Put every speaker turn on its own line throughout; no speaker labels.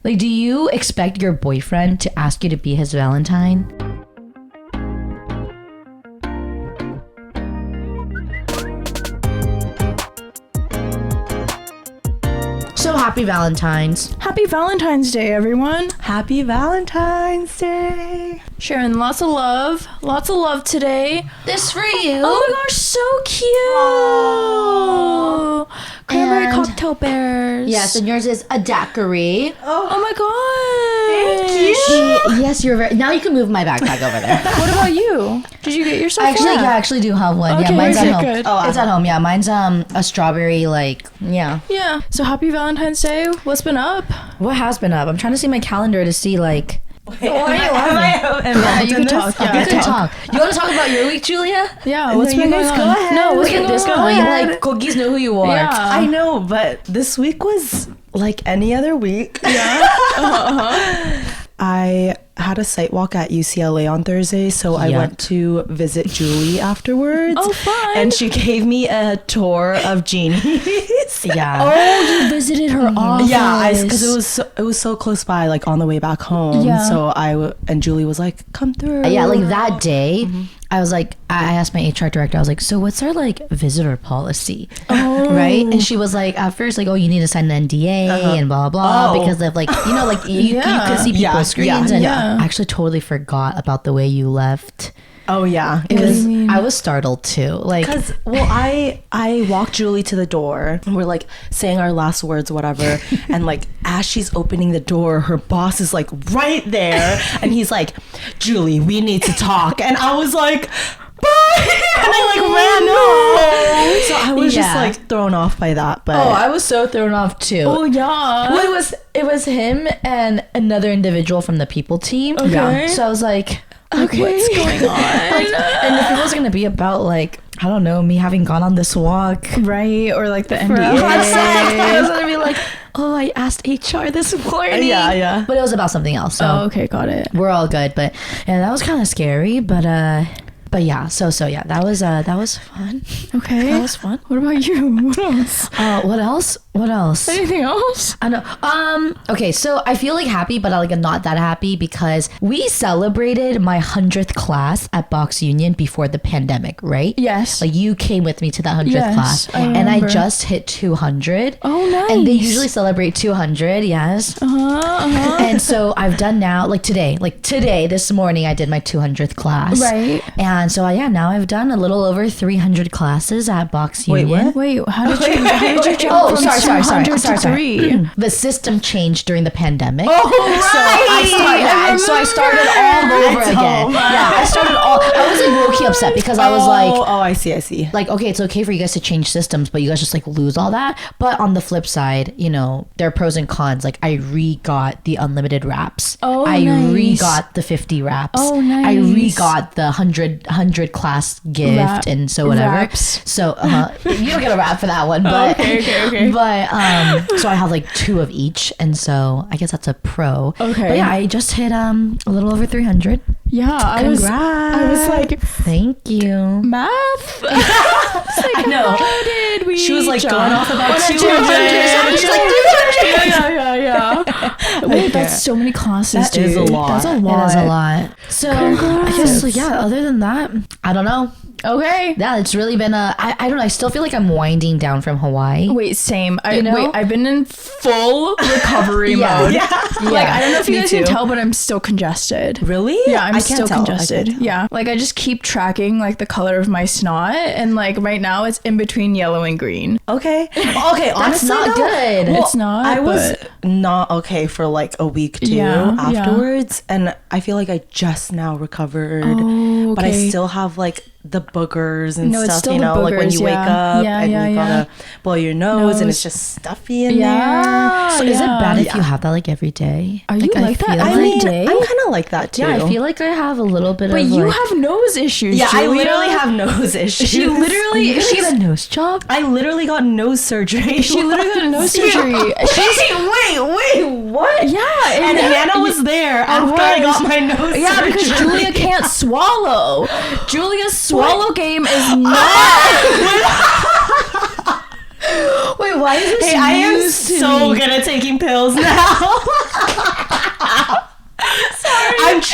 Like, do you expect your boyfriend to ask you to be his Valentine? So happy Valentine's.
Happy Valentine's Day, everyone.
Happy Valentine's Day.
Sharing lots of love today.
This for you.
Oh my gosh, so cute.
Aww.
Cranberry
And-
cocktail bears.
Yes, and yours is a daiquiri.
Oh my god.
Thank you.
Yes, you're very... Now you can move my backpack over there.
What about you? Did you get yourself
Actually,
one?
yeah, I actually do have one.
Okay,
Yeah, mine's
okay,
at home.
good.
Oh, it's at home. Yeah, mine's a strawberry, like, yeah.
Yeah. So happy Valentine's Day. What's been up?
What has been up? I'm trying to see my calendar to see, like...
Why are you laughing?
You can talk. Yeah,
You can talk. You want to talk about your week, Julia?
Yeah, what's
No,
been
you
going
guys
on?
go ahead.
No, what's
Look
been
at this
going
girl.
on?
You like cookies know who you are.
Yeah.
I know, but this week was like any other week.
Yeah.
I had a site walk at UCLA on Thursday, so I
Yuck.
went to visit Julie afterwards.
Oh, fun.
And she gave me a tour of Jeannie's.
Yeah.
Oh, you visited her office.
Yeah, because it was so close by, like on the way back home.
Yeah.
So and Julie was like, "Come through."
Yeah, like that day, I was like, I asked my HR director, I was like, so what's our like visitor policy?
Oh.
Right? And she was like, at first, like, oh, you need to sign an NDA and blah, blah,
Oh.
because of like, you know, like you
Yeah.
could see people's
Yeah,
screens.
yeah,
And
yeah.
I actually totally forgot about the way you left.
Oh yeah,
It was,
do you mean?
I was startled too. Like,
Because, well, I walked Julie to the door and we're like saying our last words, whatever. And like, as she's opening the door, her boss is like right there. And he's like, "Julie, we need to talk." And I was like, "Bye." And I like ran home. So I was just
Yeah.
like thrown off by that. But
oh, I was so thrown off too.
Oh, yeah.
Well, it was him and another individual from the people team.
Okay.
Yeah. So I was like,
Okay. What's going on?
like, and if it was gonna be about like, I don't know, me having gone on this walk,
Right, or like the
I was
NDA.
gonna be like, oh, I asked HR this morning.
Yeah.
But it was about something else. So
Oh, okay, got it.
we're all good. But yeah, that was kind of scary. But yeah. So yeah, that was fun.
Okay.
That was fun.
What about you? What else?
What else? What else?
Anything else?
I know. Okay, so I feel like happy, but like not that happy because we celebrated my 100th class at Box Union before the pandemic, right?
Yes.
Like you came with me to that 100th
Yes,
class,
I
and I
remember.
just hit 200.
Oh, nice.
And they usually celebrate 200, yes. And so I've done now, like today, this morning, I did my 200th class.
Right.
And so now I've done a little over 300 classes at Box
Wait,
Union.
what?
Wait, how did you jump
Oh,
from
sorry.
200 to 3?
The system changed during the pandemic.
Oh,
So I started all over again. Yeah, I was like low key upset because I was like,
oh, I see.
okay, it's okay for you guys to change systems, but you guys just like lose all that. But on the flip side, you know, there are pros and cons. Like I re-got the unlimited wraps.
Oh,
I
nice.
re-got the 50 wraps.
Oh, nice.
I re-got the 100 class gift and so whatever.
Wraps.
So you don't get a wrap for that one, but
okay.
But so I have like 2 of each, and so I guess that's a pro.
Okay.
But yeah, I just hit a little over 300.
Yeah, I was like,
Thank you.
math?
I know.
How did we
She was like
jump?
going off about 200.
She's like,
Yeah. Wait, that's so many classes,
That is
dude.
a lot.
That's a
It
lot.
is a lot. So I guess yeah. Other than that, I don't know.
Okay.
Yeah, it's really been I don't know. I still feel like I'm winding down from Hawaii.
Wait, same.
You know?
I've been in full recovery
Yeah.
mode.
Yeah.
Like, I don't know if you
Me
guys
too.
can tell, but I'm still congested.
Really?
Yeah, I'm
I
still
can't tell.
congested. Yeah. Like, I just keep tracking, like, the color of my snot. And, like, right now it's in between yellow and green.
Okay.
That's
Honestly,
not
though,
good.
It's not,
I was
but-
not okay for like a week too
Yeah,
afterwards, and I feel like I just now recovered.
Oh,
But I
okay.
still have like the boogers and
No, it's
stuff.
still
You
the
know, like when
boogers,
you wake
yeah.
up
Yeah,
and
yeah,
you
yeah.
gotta blow your nose, and
Nose.
it's just stuffy in
Yeah.
there.
So is it
yeah.
bad if you have that like every day?
Are you like that
feel
every
I mean,
day?
I'm kind of like that too.
Yeah, I feel like I have a little bit
But
of
you
like,
have nose issues,
Yeah, I
Julia.
literally have nose issues.
She literally...
Did she get a nose job?
I literally got nose surgery.
She literally got a nose
Yeah.
surgery.
Wait, what?
Yeah.
And Hannah was there after I got my nose
Yeah,
surgery.
because Julia can't swallow. Julia's swallow game is not...
Wait, why is this
Hey, I am
news to
so
me?
good at taking pills now.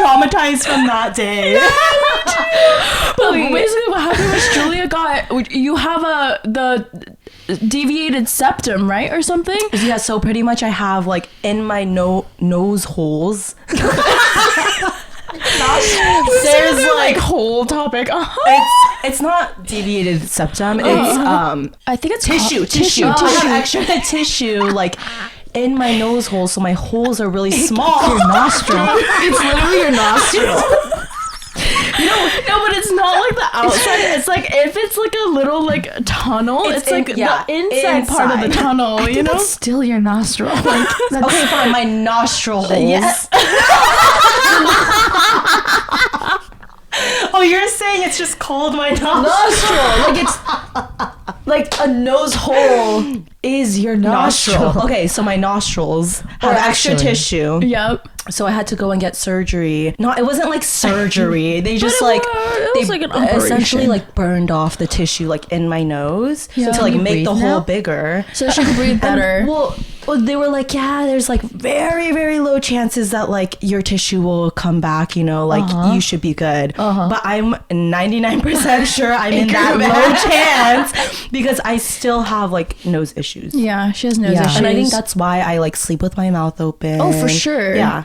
traumatized from that day.
But basically what happened was Julia got, you have the deviated septum, right? Or something?
Yeah, so pretty much I have like in my nose holes.
There's like whole topic.
It's not deviated septum. It's
I think it's
tissue. I have extra tissue like in my nose hole, so my holes are really small.
Your nostril.
It's literally your nostril. No, but it's not like the outside. It's like if it's like a little like tunnel. It's like the inside part of the tunnel. You know,
It's still your nostril. Like,
Okay, fine. My nostril holes.
Yes.
Oh, you're saying it's just called my nostril?
nostril. Like it's like a nose hole is your nostril.
Okay, so my nostrils have extra
actually.
tissue.
Yep.
So I had to go and get surgery. No, it wasn't like surgery. They just
it
like
was like an
essentially
operation.
like burned off the tissue like in my nose
Yeah.
to like
Can you
make the
breathe
hole
now?
bigger.
So she can breathe better.
Well, they were like, yeah, there's like very, very low chances that like your tissue will come back, you know, like you should be good. But I'm 99% sure I'm in that low chance because I still have like nose issues.
Yeah, she has nose
Yeah.
issues.
And I think that's why I like sleep with my mouth open.
Oh, for sure.
Yeah.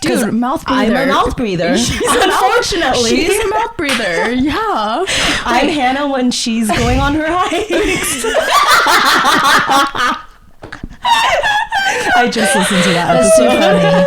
Dude, mouth breather.
I'm a mouth breather. Unfortunately.
She's a mouth breather. Yeah.
I'm Hannah when she's going on her hikes. I just listened to that
That's too
episode.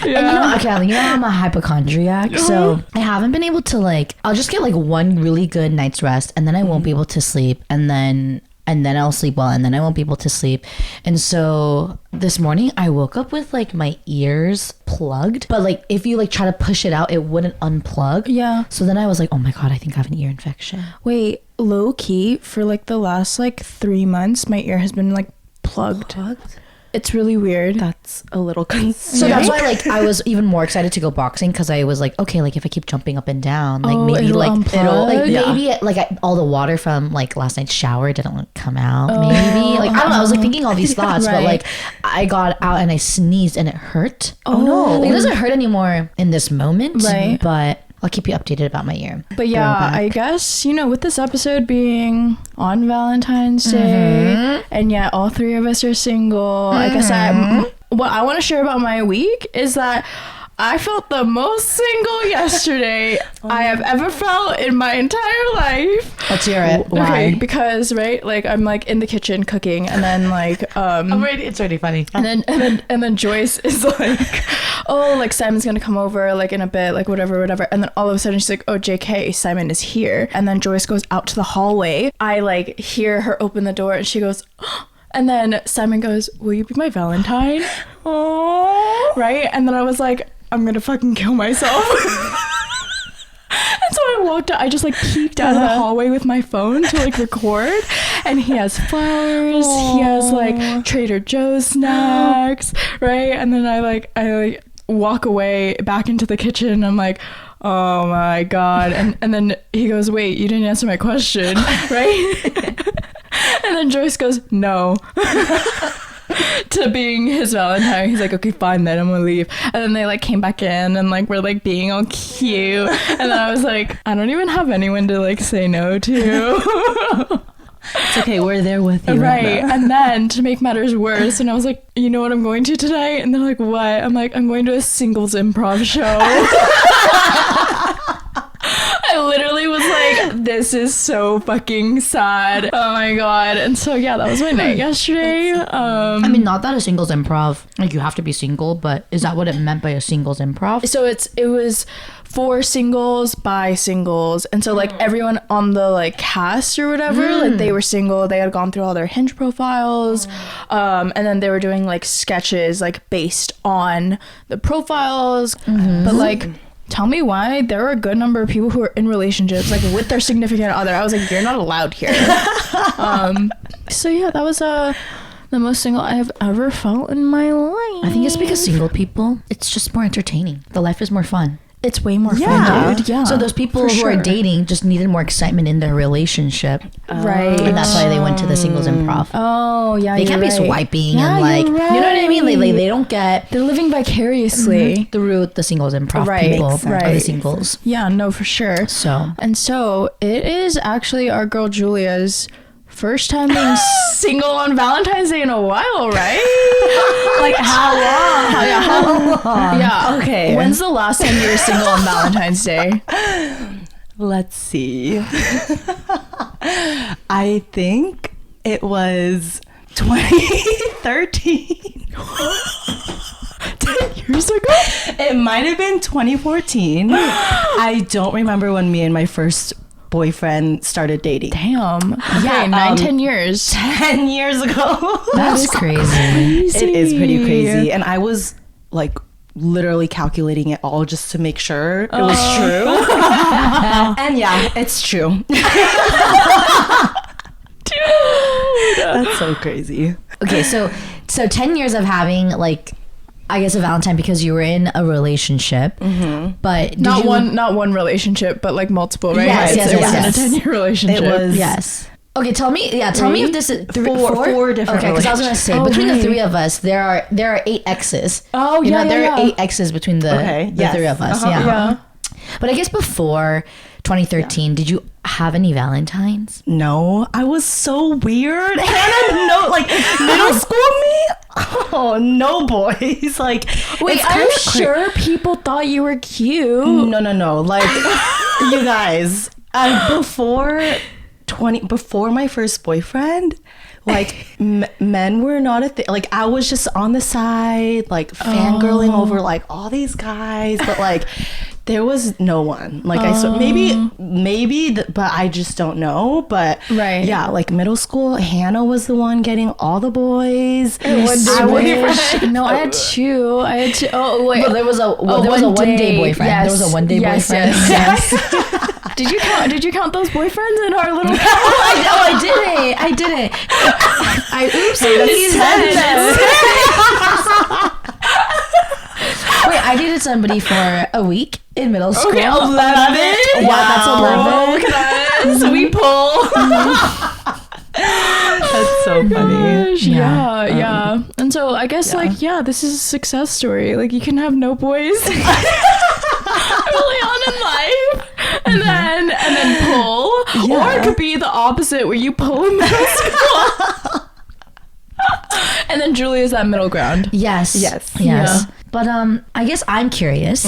funny. And you know, okay, you know I'm a hypochondriac, so I haven't been able to like. I'll just get like one really good night's rest, and then I won't be able to sleep, and then I'll sleep well, and then I won't be able to sleep. And so this morning I woke up with like my ears plugged, but like if you like try to push it out, it wouldn't unplug.
Yeah.
So then I was like, oh my god, I think I have an ear infection.
Wait, low key, for like the last like 3 months, my ear has been like plugged. It's really weird.
That's a little concern.
So that's why like I was even more excited to go boxing because I was like, okay, like if I keep jumping up and down, like maybe
it'll
like
unplug?
maybe like all the water from like last night's shower didn't like, come out. Maybe like I don't know. I was like thinking all these thoughts, but
Right.
like I got out and I sneezed and it hurt.
Oh, no.
Like, it doesn't hurt anymore in this moment,
Right.
But I'll keep you updated about my ear.
But yeah,
Throwback.
I guess, you know, with this episode being on Valentine's Day, and yet all three of us are single, I guess what I want to share about my week is that I felt the most single yesterday I have ever felt in my entire life.
Let's hear it.
Okay, because right, like I'm like in the kitchen cooking, and then like
It's already funny.
and then Joyce is like, oh, like Simon's gonna come over like in a bit, like whatever. And then all of a sudden she's like, oh, JK, Simon is here. And then Joyce goes out to the hallway. I like hear her open the door and she goes, oh. And then Simon goes, will you be my Valentine? Oh, right. And then I was like, I'm gonna fucking kill myself. And so I walked out, I just like peeked out of the hallway with my phone to like record, and he has flowers, he has like Trader Joe's snacks, right? And then I like walk away back into the kitchen. I'm like, oh my god. And then he goes, wait, you didn't answer my question, right? And then Joyce goes, no. To being his Valentine. He's like, okay, fine, then I'm gonna leave. And then they like came back in and like we're like being all cute. And then I was like, I don't even have anyone to like say no to.
It's okay, we're there with you.
Right.
Hannah.
And then to make matters worse, and I was like, you know what I'm going to tonight? And they're like, what? I'm like, I'm going to a singles improv show. I literally was like, this is so fucking sad. Oh my god. And so yeah, that was my night yesterday.
I mean, not that a singles improv, like you have to be single, but is that what it meant by a singles improv?
So it was for singles by singles, and so like everyone on the like cast or whatever, like they were single, they had gone through all their Hinge profiles, and then they were doing like sketches like based on the profiles, but like tell me why there are a good number of people who are in relationships like with their significant other. I was like, you're not allowed here. So yeah, that was the most single I have ever felt in my life.
I think it's because single people, it's just more entertaining. The life is more fun.
it's way more
Yeah.
fun, dude. Yeah.
So those people
for
who are
sure.
dating just needed more excitement in their relationship,
Right.
and that's why they went to the singles improv.
Oh, yeah.
They
you're
can't be
right.
swiping
Yeah,
and like,
you're
you know what I mean? Like they don't get
They're living vicariously.
through the singles improv
Right,
people
makes sense.
or the
Right.
singles.
Yeah, no, for sure.
So
And so it is actually our girl Julia's first time being single on Valentine's Day in a while, right? Like how long? How long? Yeah.
Okay.
When's the last time you were single on Valentine's Day?
Let's see. I think it was 2013.
10 years ago?
It might have been 2014. I don't remember when me and my first boyfriend started dating.
Damn. Okay,
Yeah,
9-10 years.
10 years ago.
that's crazy.
It is pretty crazy. And I was like literally calculating it all just to make sure it was true. And yeah, it's true. That's so crazy.
Okay, so 10 years of having like, I guess a Valentine because you were in a relationship, but did
Not
you,
one relationship, but like multiple, right?
Yes,
Right,
yes,
so it
yes,
wasn't
yes.
a 10-year relationship.
It was
Yes. Okay, tell me if this is
Four different
Okay, because I was gonna say
Oh,
between the
right.
three of us, there are 8 exes.
Oh,
You know,
yeah,
there
yeah,
are
yeah.
8 exes between the
yes.
three of us.
Uh-huh.
Yeah. But I guess before 2013, did you have any Valentines?
No, I was so weird. Hannah, no, like middle school me. Oh, no boys. Like,
Wait,
it's
I'm
kinda
sure people thought you were cute.
No. Like, you guys, before my first boyfriend, like men were not a thing. Like, I was just on the side, like fangirling over like all these guys, but like there was no one. Like I saw maybe, but I just don't know. But
Right.
yeah, like middle school, Hannah was the one getting all the boys.
I
wish-
No, I had two. Oh wait,
Well, there was a one day boyfriend.
Yes.
There was a one day
Yes,
boyfriend.
Yes. Did you count those boyfriends in our little?
I didn't. I oopsie Wait, I dated somebody for a week in middle school.
Okay, 11.
Yeah, that's 11.
So we pull.
That's so funny.
Yeah. And so I guess this is a success story. Like you can have no boys early on in life, and then pull, or it could be the opposite where you pull in middle school, and then Julia's that middle ground.
Yes.
Yeah.
But I guess I'm curious.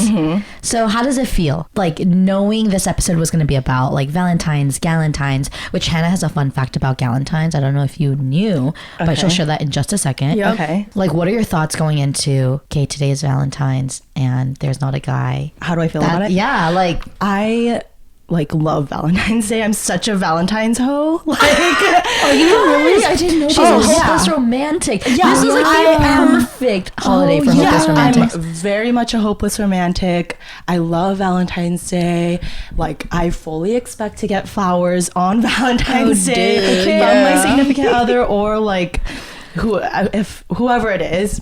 So how does it feel? Like knowing this episode was going to be about like Valentines, Galentines, which Hannah has a fun fact about Galentines. I don't know if you knew, but she'll share that in just a second.
Yep.
Okay.
Like, what are your thoughts going into, okay, today is Valentine's and there's not a guy?
How do I feel about it?
Yeah, like,
I love Valentine's Day. I'm such a Valentine's hoe. Like,
oh, you really? I didn't know she's a hopeless romantic.
Yeah,
This is like the perfect holiday for hopeless romantics.
I'm very much a hopeless romantic. I love Valentine's Day. Like, I fully expect to get flowers on Valentine's Day from my significant other or like whoever it is.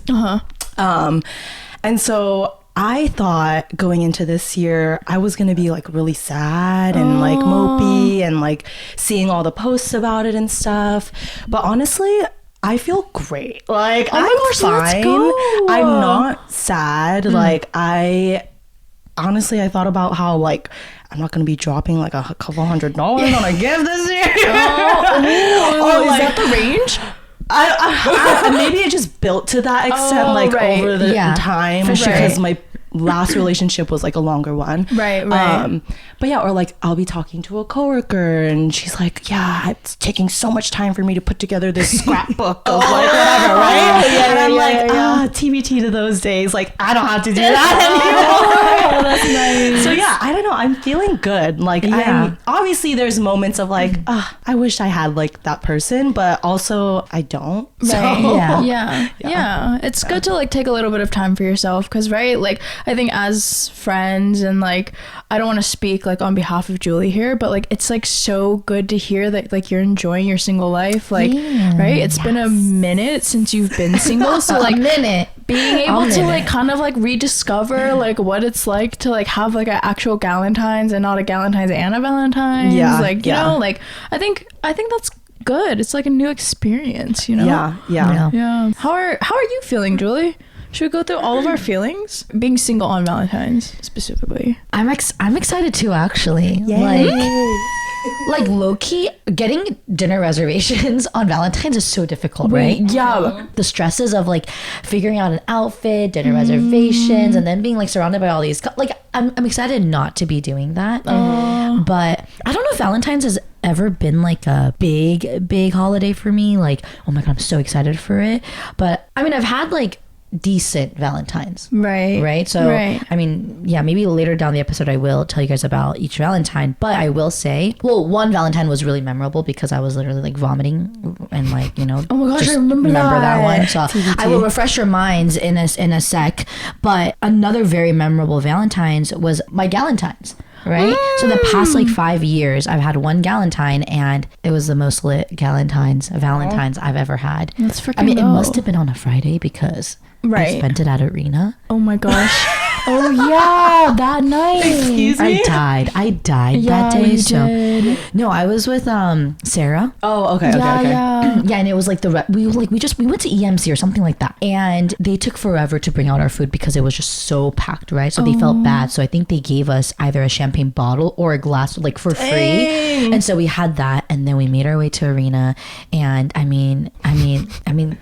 And so I thought going into this year, I was going to be like really sad and like mopey and like seeing all the posts about it and stuff. But honestly, I feel great. Like, I'm fine.
let's go.
I'm not sad. Like, I thought about how like I'm not going to be dropping like a couple $100 on a gift this year.
Is that the range?
I maybe it just built to that extent, over the time, because my last relationship was like a longer one.
Right.
But yeah, or like I'll be talking to a coworker and she's like, yeah, it's taking so much time for me to put together this scrapbook of like whatever, right? And I'm like, TBT to those days. Like, I don't have to do that anymore.
That's nice.
So yeah, I don't know. I'm feeling good. Like, I'm obviously there's moments of like, I wish I had like that person, but also I don't. So,
Yeah. It's good to like take a little bit of time for yourself because like I think as friends, and like I don't want to speak like on behalf of Julie here, but like it's like so good to hear that like you're enjoying your single life, like right? It's been a minute since you've been single, so like
a minute.
Being able to like kind of like rediscover like what it's like to like have like an actual Galentine's and not a Galentine's and a Valentine's.
Yeah,
like you know, like I think that's good. It's like a new experience, you know.
Yeah.
How are you feeling, Julie? Should we go through all of our feelings? Being single on Valentine's specifically.
I'm excited too, actually. Like low-key, getting dinner reservations on Valentine's is so difficult, right?
Yeah.
The stresses of like figuring out an outfit, dinner reservations, and then being like surrounded by all these, like I'm excited not to be doing that. But I don't know if Valentine's has ever been like a big holiday for me. Like, oh my God, I'm so excited for it. But I mean, I've had like decent Valentines, right? So I mean, yeah, maybe later down the episode I will tell you guys about each Valentine, but I will say, well, one Valentine was really memorable because I was literally like vomiting and like, you know,
oh my gosh,
just
I remember
that one. So
TBT.
I will refresh your minds in a sec. But another very memorable Valentine's was my Galentine's. Right? So the past like 5 years, I've had one Galentine, and it was the most lit Valentines I've ever had.
That's freaking
I mean, it
low.
must have been on a Friday because I spent it at Arena.
Oh my gosh. Oh yeah, that night.
Excuse me?
I died that day.
You
So
did.
no, I was with Sarah.
Oh, okay.
Yeah.
Yeah, and it was like we went to EMC or something like that, and they took forever to bring out our food because it was just so packed, right? So they felt bad. So I think they gave us either a champagne bottle or a glass like for free.
Dang.
And so we had that, and then we made our way to Arena. And I mean,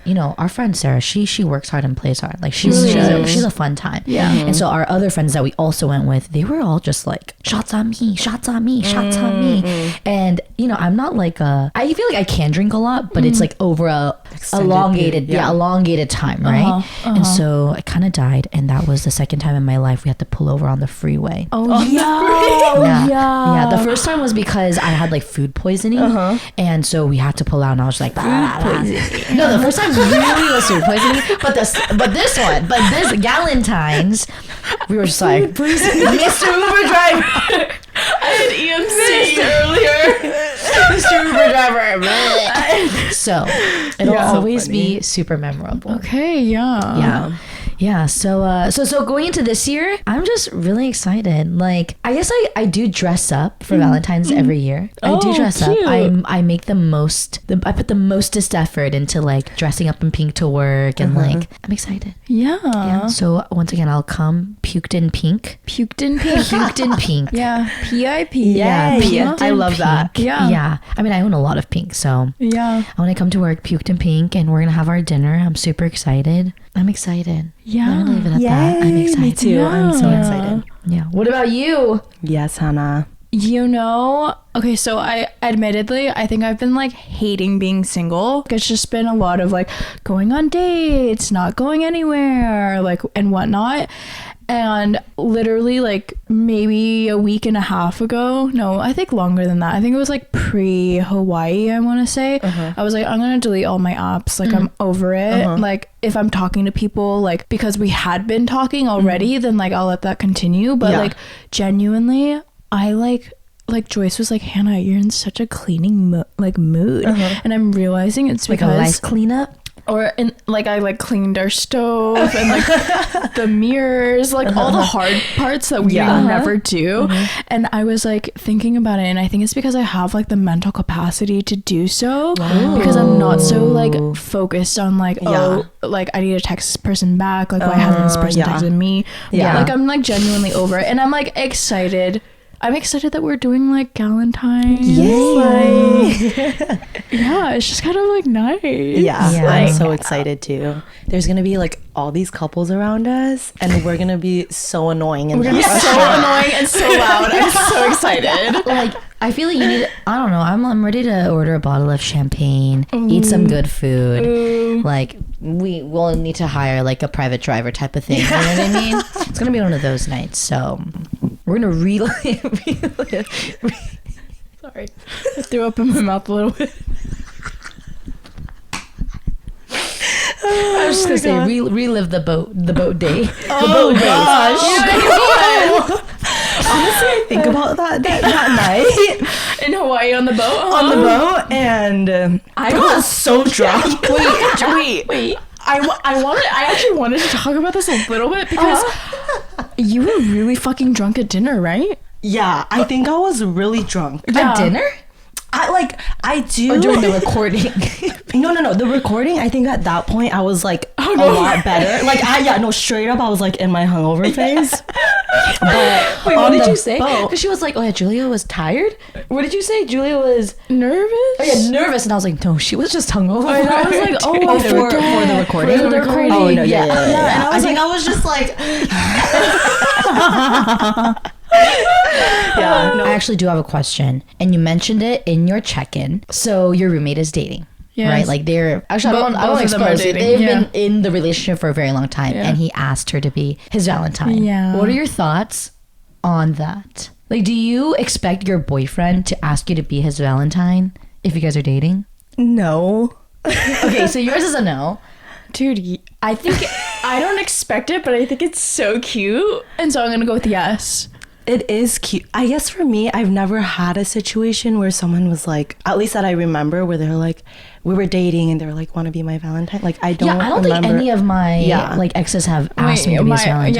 you know, our friend Sarah, she works hard and plays hard. Like she's a fun time.
Yeah.
And so our other friends that we also went with, they were all just like shots on me, shots on me, shots on me. And you know, I'm not like I feel like I can drink a lot, but it's like over a
Extended
elongated
period,
elongated time, right? And so I kind of died, and that was the second time in my life we had to pull over on the freeway. Yeah. The first time was because I had like food poisoning, and so we had to pull out, and I was like, poisoning. No, the first time really was food poisoning, but this Galentine's, we were just like, Mr. Uber driver.
I had EMC earlier.
Mr. Uber driver. So it'll always be super memorable.
Okay, yeah.
Yeah. So going into this year, I'm just really excited. Like, I guess I do dress up for Valentine's every year. I do dress
cute.
up. I make I put the mostest effort into like dressing up in pink to work, and like I'm excited.
Yeah.
So once again, I'll come puked in pink.
Puked in pink.
Puked in pink.
Yeah. PIP.
Yeah,
Yay.
puked
I
in
love that.
pink.
Yeah.
Yeah. I mean, I own a lot of pink, so
Yeah.
I want to come to work puked in pink, and we're gonna have our dinner. I'm super excited. I'm excited.
Yeah.
I'm gonna leave it at that. I'm excited.
Me too. I'm so
Yeah.
excited.
Yeah. What about you?
Yes, Hana.
You know, okay, so I think I've been like hating being single. It's just been a lot of like going on dates, not going anywhere, like, and whatnot. And literally like maybe a week and a half ago, no, I think longer than that. I think it was like pre-Hawaii, I want to say. I was like, I'm going to delete all my apps. Like, I'm over it. Like, if I'm talking to people, like, because we had been talking already, then like I'll let that continue. But like genuinely, I like Joyce was like, Hannah, you're in such a cleaning mood. And I'm realizing it's
Like
because
a life cleanup?
or in like I like cleaned our stove and like the mirrors, like all the hard parts that we never do. And I was like thinking about it, and I think it's because I have like the mental capacity to do so, because I'm not so like focused on like oh like I need to text this person back, like why hasn't this person texted me? Like I'm like genuinely over it, and I'm like excited. I'm excited that we're doing like Valentine's.
Yay!
Yeah, it's just kind of like nice.
Yeah,
Like,
I'm so excited too. There's gonna be like all these couples around us, and we're gonna be so annoying. And
We're gonna be so annoying and so loud. I'm so excited.
Like, I feel like you need, I don't know, I'm ready to order a bottle of champagne, eat some good food. Like, we will need to hire like a private driver type of thing. You know what I mean? It's gonna be one of those nights. So we're gonna relive.
Sorry, I threw up in my mouth a little bit.
I was just gonna say relive the boat day.
Oh gosh. Honestly, I think about that night
In Hawaii on the boat.
on the boat, and I got so drunk.
Wait. I actually wanted to talk about this a little bit because you were really fucking drunk at dinner, right?
Yeah, I think I was really drunk.
At dinner?
I do.
Or during the recording?
No. The recording, I think at that point I was like a lot better. Like straight up I was like in my hungover phase. But
Wait, what
on
did
the
you say?
boat-
Because she was like, oh yeah, Julia was tired? What did you say? Julia was
Nervous?
oh yeah, nervous. And I was like, no, she was just hungover.
And I was like, oh, I
for the recording?
For the recording.
Oh no, yeah.
And
I think I was just like yeah, no.
I actually do have a question, and you mentioned it in your check-in. So your roommate is dating,
Yes.
right? Like they're actually I
Both
don't
of them are
expose it.
dating,
They've
yeah.
been in the relationship for a very long time,
Yeah.
and he asked her to be his Valentine.
Yeah.
What are your thoughts on that? Like, do you expect your boyfriend to ask you to be his Valentine if you guys are dating?
No.
Okay, so yours is a no.
Dude, I think I don't expect it, but I think it's so cute. And so I'm going to go with yes.
It is cute. I guess for me, I've never had a situation where someone was like, at least that I remember, where they're like, we were dating and they were like, want to be my Valentine? Like, I don't
Yeah, I don't
remember.
think any of my
Yeah.
like exes have asked me to be his Valentine.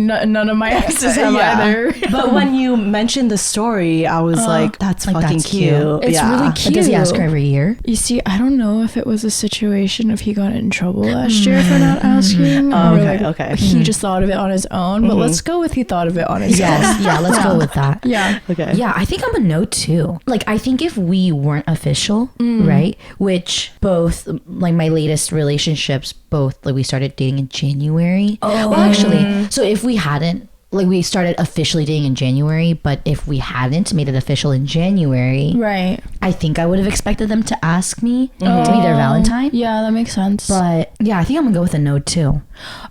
Yeah, none of my exes have either.
But when you mentioned the story, I was like, that's
Like,
fucking
that's
cute.
cute.
It's
yeah.
really
Like, does he ask her
cute.
every year?
You see, I don't know if it was a situation if he got in trouble last year for not asking. Or
Okay,
like
okay.
He just thought of it on his own. But let's go with he thought of it on his own.
Yes, yeah, let's go with that.
Yeah.
Okay.
Yeah, I think I'm a no too. Like, I think if we weren't official, right? Which both, like my latest relationships, both like we started dating in January. Oh, well, actually, so if we hadn't, like we started officially dating in January, but if we hadn't made it official in January,
Right.
I think I would have expected them to ask me to be their Valentine.
Yeah, that makes sense.
But yeah, I think I'm gonna go with a no too.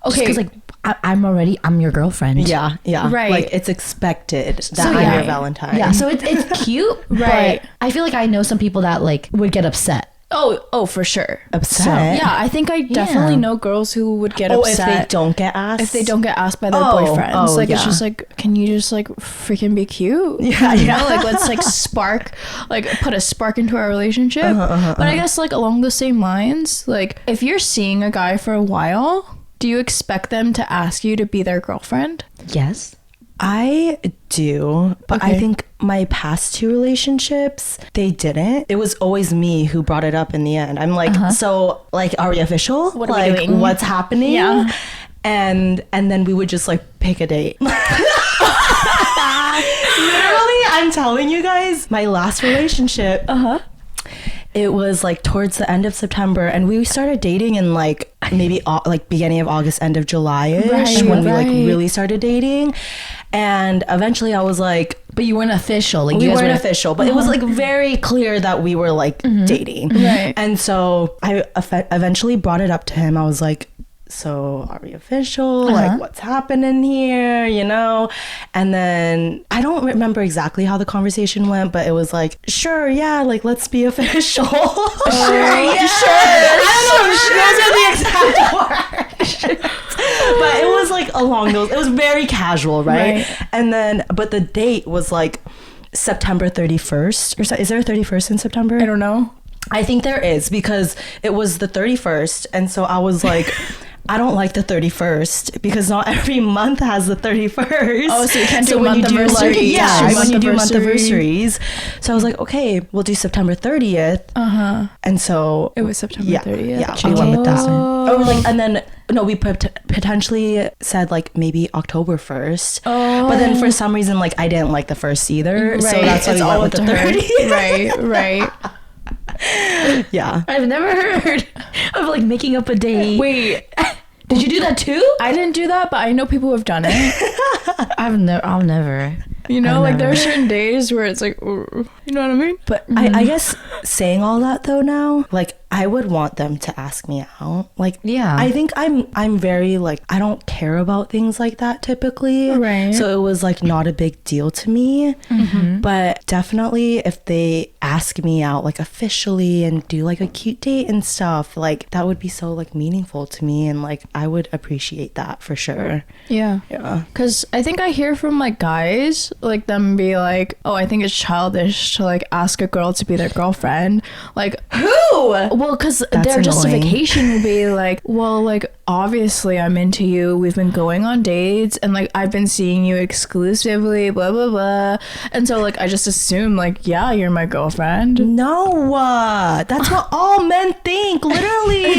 Okay.
Because like I'm your girlfriend.
Yeah, yeah.
Right.
Like, it's expected that
So,
I'm
yeah.
your Valentine.
Yeah, so it's cute,
Right.
But I feel like I know some people that like would get upset.
Oh, for sure.
Upset.
Yeah, I think I definitely know girls who would get
Oh,
upset
if they don't get asked?
if they don't get asked by their
Oh,
boyfriends.
oh,
Like, it's
yeah.
just like, can you just like freaking be cute?
Yeah,
You
yeah.
know, like let's like spark, like put a spark into our relationship. But I guess like along the same lines, like if you're seeing a guy for a while, do you expect them to ask you to be their girlfriend?
Yes.
I do, but I
Okay.
think my past two relationships, they didn't. It was always me who brought it up in the end. I'm like, so like, are we official?
What are we
like,
doing?
what's happening?
Yeah.
And then we would just like pick a date. Literally, I'm telling you guys, my last relationship. It was like towards the end of September, and we started dating in like maybe like beginning of August, end of July-ish,
Right,
when we like
right.
really started dating. And eventually I was like,
But you weren't official. Like
we
you guys
weren't
were
official, but it was like very clear that we were like dating.
Right.
And so I eventually brought it up to him. I was like, so are we official? Like, what's happening here? You know? And then I don't remember exactly how the conversation went, but it was like, sure, yeah, like, let's be official. Sure, yeah. Sure. I don't know. Those are the exact words. But it was like along those, it was very casual, right? And then, but the date was like September 31st. Or is there a 31st in September?
I don't know.
I think there is, because it was the 31st. And so I was like, I don't like the 31st because not every month has the 31st.
Oh, so you can't do
when you do like,
month-iversary.
yeah,
Just
when you do month
month-iversary.
anniversaries. So I was like, okay, we'll do September 30th. And so
It was September
yeah,
30th.
Yeah,
Check
we
in
went
with
with
that.
that. Or like, and then no, we potentially said like maybe October 1st. But then for some reason, like I didn't like the first either. So that's why
It's
we
all
went with
up
the
to her.
30th.
Right.
Yeah.
I've never heard of like making up a date.
Wait,
Did you do that too?
I didn't do that, but I know people who have done it.
I'll never.
You know,
I've
like there
never.
are certain days where it's like, you know what I mean?
But I guess saying all that though now, like I would want them to ask me out. Like,
Yeah.
I think I'm very like, I don't care about things like that typically.
Right.
So it was like not a big deal to me. But definitely if they ask me out like officially and do like a cute date and stuff, like that would be so like meaningful to me, and like I would appreciate that for sure.
Yeah.
Yeah.
Because I think I hear from like guys, like them be like, oh, I think it's childish to like ask a girl to be their girlfriend. Like,
Who?
well, because
That's
their
annoying.
justification would be like, well, like, obviously I'm into you. We've been going on dates and like I've been seeing you exclusively, blah, blah, blah. And so like I just assume like, yeah, you're my girlfriend.
No, that's what all men think, literally.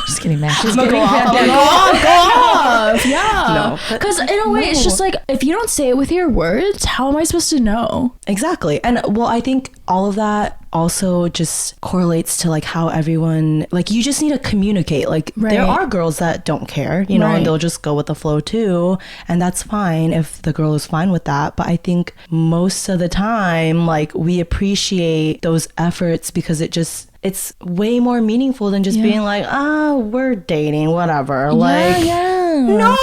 Just kidding, man. She's
Go
getting
off,
mad.
go off.
Yeah.
No, but-
Because in a way, it's just like, if you don't say it with your words, how am I supposed to know?
Exactly. And well, I think all of that also just correlates to like how everyone, like, you just need to communicate. Like, there
Right.
are girls that don't care, you know,
Right.
and they'll just go with the flow too, and that's fine if the girl is fine with that. But I think most of the time, like, we appreciate those efforts because it's way more meaningful than just
Yeah.
being like, we're dating, whatever. Like, no.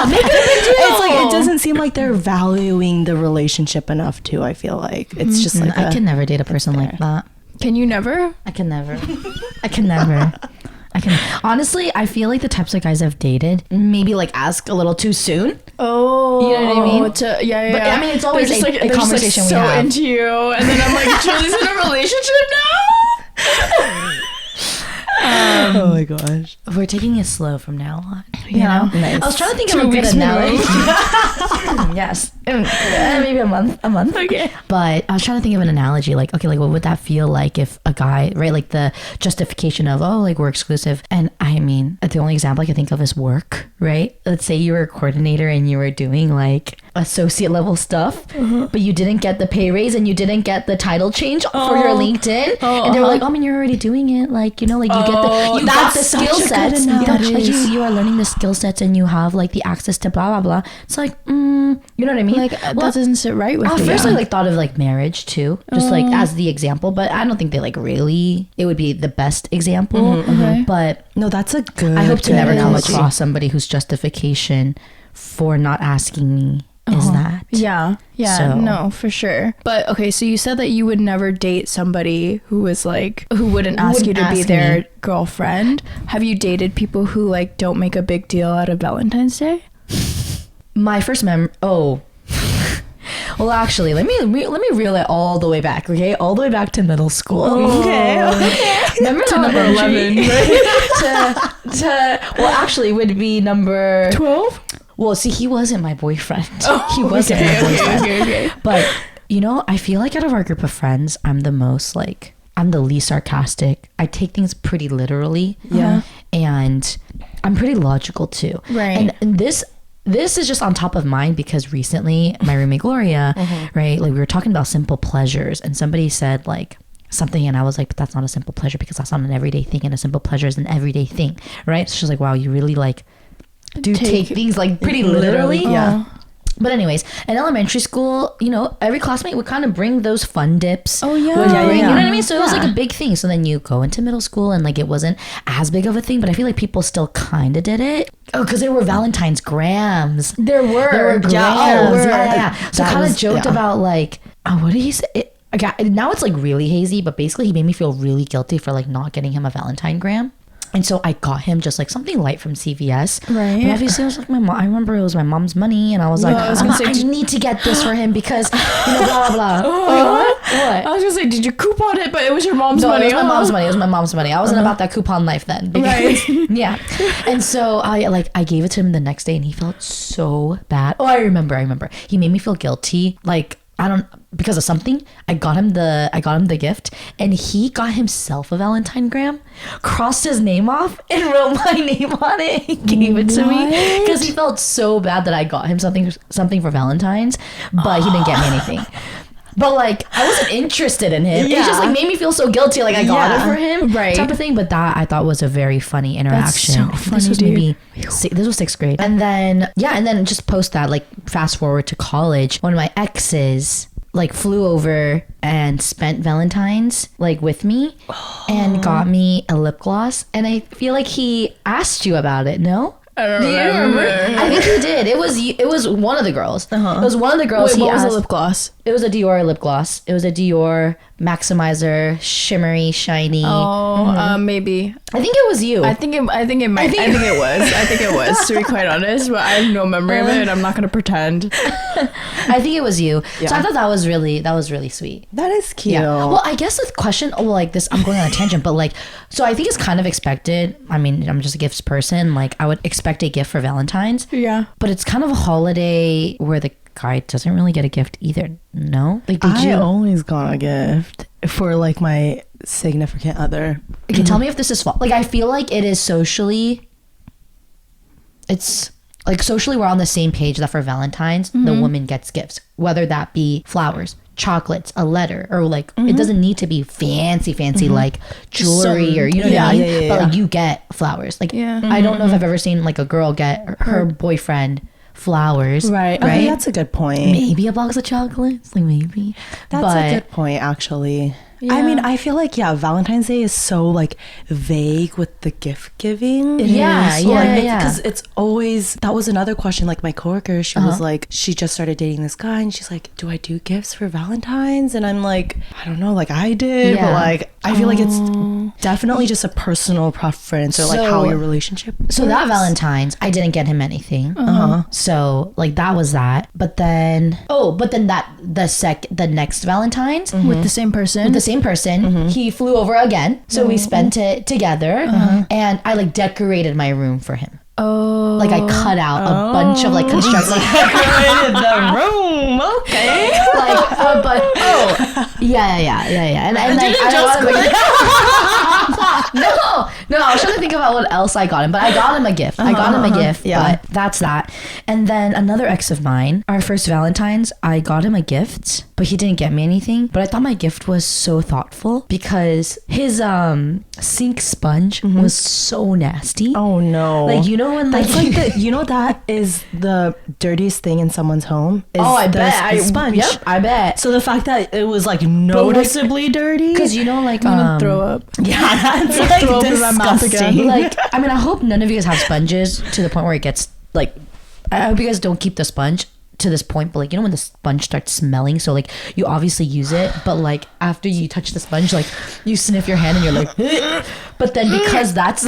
Make it a big deal.
It's like, it doesn't seem like they're valuing the relationship enough too, I feel like. It's just like,
I can never date a person like that.
Can you never?
I can never. I can never. I can honestly. I feel like the types of guys I've dated maybe like ask a little too soon.
Oh,
You know what I mean?
Yeah.
But, I mean, it's always
they're just
a
they're just,
conversation we
so
have.
into you, and then I'm like, Julie's in a relationship now.
oh my gosh.
We're taking it slow from now on. You
Yeah.
know?
Nice.
I was trying to think
2
of a good
weeks
analogy. Yes. Maybe a month.
Okay.
But I was trying to think of an analogy. Like, okay, like what would that feel like if a guy, right? Like the justification of, oh, like we're exclusive. And I mean, the only example I can think of is work, right? Let's say you were a coordinator and you were doing like associate level stuff, but you didn't get the pay raise and you didn't get the title change for your LinkedIn. And they were like, oh, I mean, you're already doing it. Like, you know, like you get the, you got the
that's such
skill
a good
sets. You know,
analogy.
like you are learning the skill sets and you have like the access to blah, blah, blah. It's like, you know what I mean?
Like that doesn't sit right with
At
me.
first, I like thought of like marriage too, just like as the example, but I don't think they like really. It would be the best example,
Okay.
but
No, that's a good.
I hope to never come
analogy.
across somebody whose justification for not asking me is that.
Yeah.
So-
No, for sure. But okay, so you said that you would never date somebody who was like who wouldn't ask you to be
ask
their
me.
girlfriend. Have you dated people who like don't make a big deal out of Valentine's Day?
My first well, actually, let me reel it all the way back. Okay, all the way back to middle school.
Okay.
Remember
To number 11,
well, actually, it would be number
12?
Well, see, he wasn't my boyfriend. He wasn't my boyfriend.
Okay.
But, you know, I feel like out of our group of friends, I'm the least sarcastic. I take things pretty literally.
Yeah.
And I'm pretty logical too.
Right.
And this is just on top of mine because recently my roommate Gloria, right, like we were talking about simple pleasures and somebody said like something and I was like, but that's not a simple pleasure because that's not an everyday thing, and a simple pleasure is an everyday thing, right? So she's like, wow, you really like do take things like pretty literally.
Yeah.
But anyways, in elementary school, you know, every classmate would kind of bring those fun dips.
Oh, yeah.
would
Yeah,
bring-
yeah.
You know what I mean? So it was like
Yeah.
a big thing. So then you go into middle school and like it wasn't as big of a thing, but I feel like people still kind of did it. Oh, because there were Valentine's grams.
There were.
There were grams. Yeah. So
That
kind of
was-
joked
yeah.
about like, oh, what did he say? Now it's like really hazy, but basically he made me feel really guilty for like not getting him a Valentine gram. And so I got him just like something light from CVS.
Right.
But obviously it was like my mom. I remember it was my mom's money, and I was like,
I was gonna say,
I need to get this for him because you know blah blah. blah. What?
I was gonna say, did you coupon it? But it was your mom's
No,
money.
it was my mom's money. It was my mom's money. I wasn't about that coupon life then. Because, yeah. And so I gave it to him the next day, and he felt so bad. Oh, I remember. He made me feel guilty. Like because of something. I got him the gift, and he got himself a Valentine gram, crossed his name off, and wrote my name on it. And gave it to me because he felt so bad that I got him something for Valentine's, but he didn't get me anything. But like I wasn't interested in him. It just like made me feel so guilty. Like I got it for him,
Right.
Type of thing. But that I thought was a very funny interaction.
so
I think
funny,
this was
dude.
maybe this was 6th grade, and then just post that. Like fast forward to college, one of my exes like flew over and spent Valentine's like with me and got me a lip gloss, and I feel like he asked you about it. No?
I don't
Do you remember? I think he did. It was one of the girls. It was one of the girls.
Wait,
he
what was
asked,
the lip gloss?
It was a Dior lip gloss. It was a Dior maximizer, shimmery, shiny.
Maybe.
I think it was you.
I think it was. I think it was, to be quite honest, but I have no memory of it. I'm not gonna pretend.
I think it was you.
Yeah.
So I thought that was really sweet.
That is cute.
Yeah. Well, I guess the question, like this, I'm going on a tangent, but like, so I think it's kind of expected. I mean, I'm just a gifts person. Like, I would expect a gift for Valentine's.
Yeah.
But it's kind of a holiday where the guy doesn't really get a gift either. No? Like, did
I
you?
always got a gift for like my significant other.
Okay, tell me if this is false. Like, I feel like it is socially. It's like socially we're on the same page that for Valentine's, the woman gets gifts, whether that be flowers, chocolates, a letter, or like it doesn't need to be fancy like jewelry or you know what I mean. But like you get flowers. Like I don't know if I've ever seen like a girl get her boyfriend flowers.
Right.
Okay, that's a good point.
Maybe a box of chocolates. Like maybe.
That's a good point, actually.
Yeah.
I mean, I feel like Valentine's Day is so like vague with the gift giving.
Yeah.
Because it's always, that was another question. Like my coworker, she was like, she just started dating this guy, and she's like, "Do I do gifts for Valentine's?" And I'm like, I don't know, like I did, but like I feel like it's definitely just a personal preference or like how your relationship.
So that Valentine's, I didn't get him anything. So like that was that. But then the next Valentine's
with the same person.
he flew over again. So we spent it together, and I like decorated my room for him.
Oh.
Like I cut out a bunch of like construct like
Decorated the room. Okay.
like but yeah. And like no, I was trying to think about what else I got him, but I got him a gift.
Yeah.
But that's that. And then another ex of mine, our first Valentine's, I got him a gift, but he didn't get me anything. But I thought my gift was so thoughtful because his sink sponge was so nasty.
Oh no.
Like you know when like
That's like the, you know, that is the dirtiest thing in someone's home. Is
I
the
bet.
sponge.
Yep, I bet.
So the fact that it was like noticeably dirty.
Because you know, like
I'm gonna throw up.
Yeah, that's like
Throw up in my mouth again.
disgusting.
like I mean, I hope none of you guys have sponges to the point where it gets like. I hope you guys don't keep the sponge to this point, but like you know when the sponge starts smelling, so like you obviously use it, but like after you touch the sponge, like you sniff your hand and you're like, but then because that's.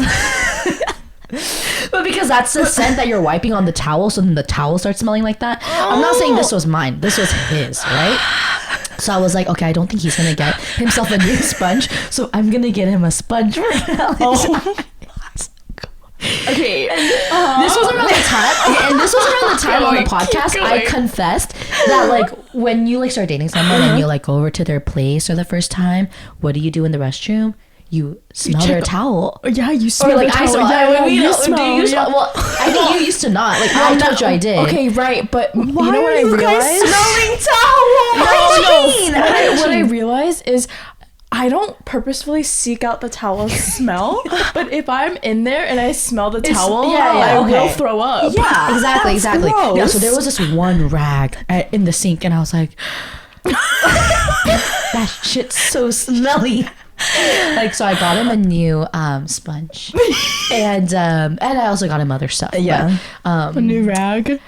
But because that's the scent that you're wiping on the towel, so then the towel starts smelling like that. I'm not saying this was mine. This was his, right? So I was like, okay, I don't think he's gonna get himself a new sponge, so I'm gonna get him a sponge for Valentine's.
Okay.
This was around the time, and this was around the time on the podcast. I confessed that like when you like start dating someone and you like go over to their place for the first time, what do you do in the restroom? You smell their towel.
Yeah, you smell
Or like
the
I
towel.
smell.
Yeah,
you
you
know,
smell.
do you smell? Well, I think you used to not. Like I told you I did.
Okay, right, but
Why
you know what
are
I
you guys
realized?
smelling towel?
What I realized is I don't purposefully seek out the towel smell, but if I'm in there and I smell the towel, I will throw up.
Yeah,
Exactly.
gross.
Yeah. So there was this one rag in the sink, and I was like, that shit's so smelly. Like so I got him a new sponge and I also got him other stuff.
Yeah.
A new rag.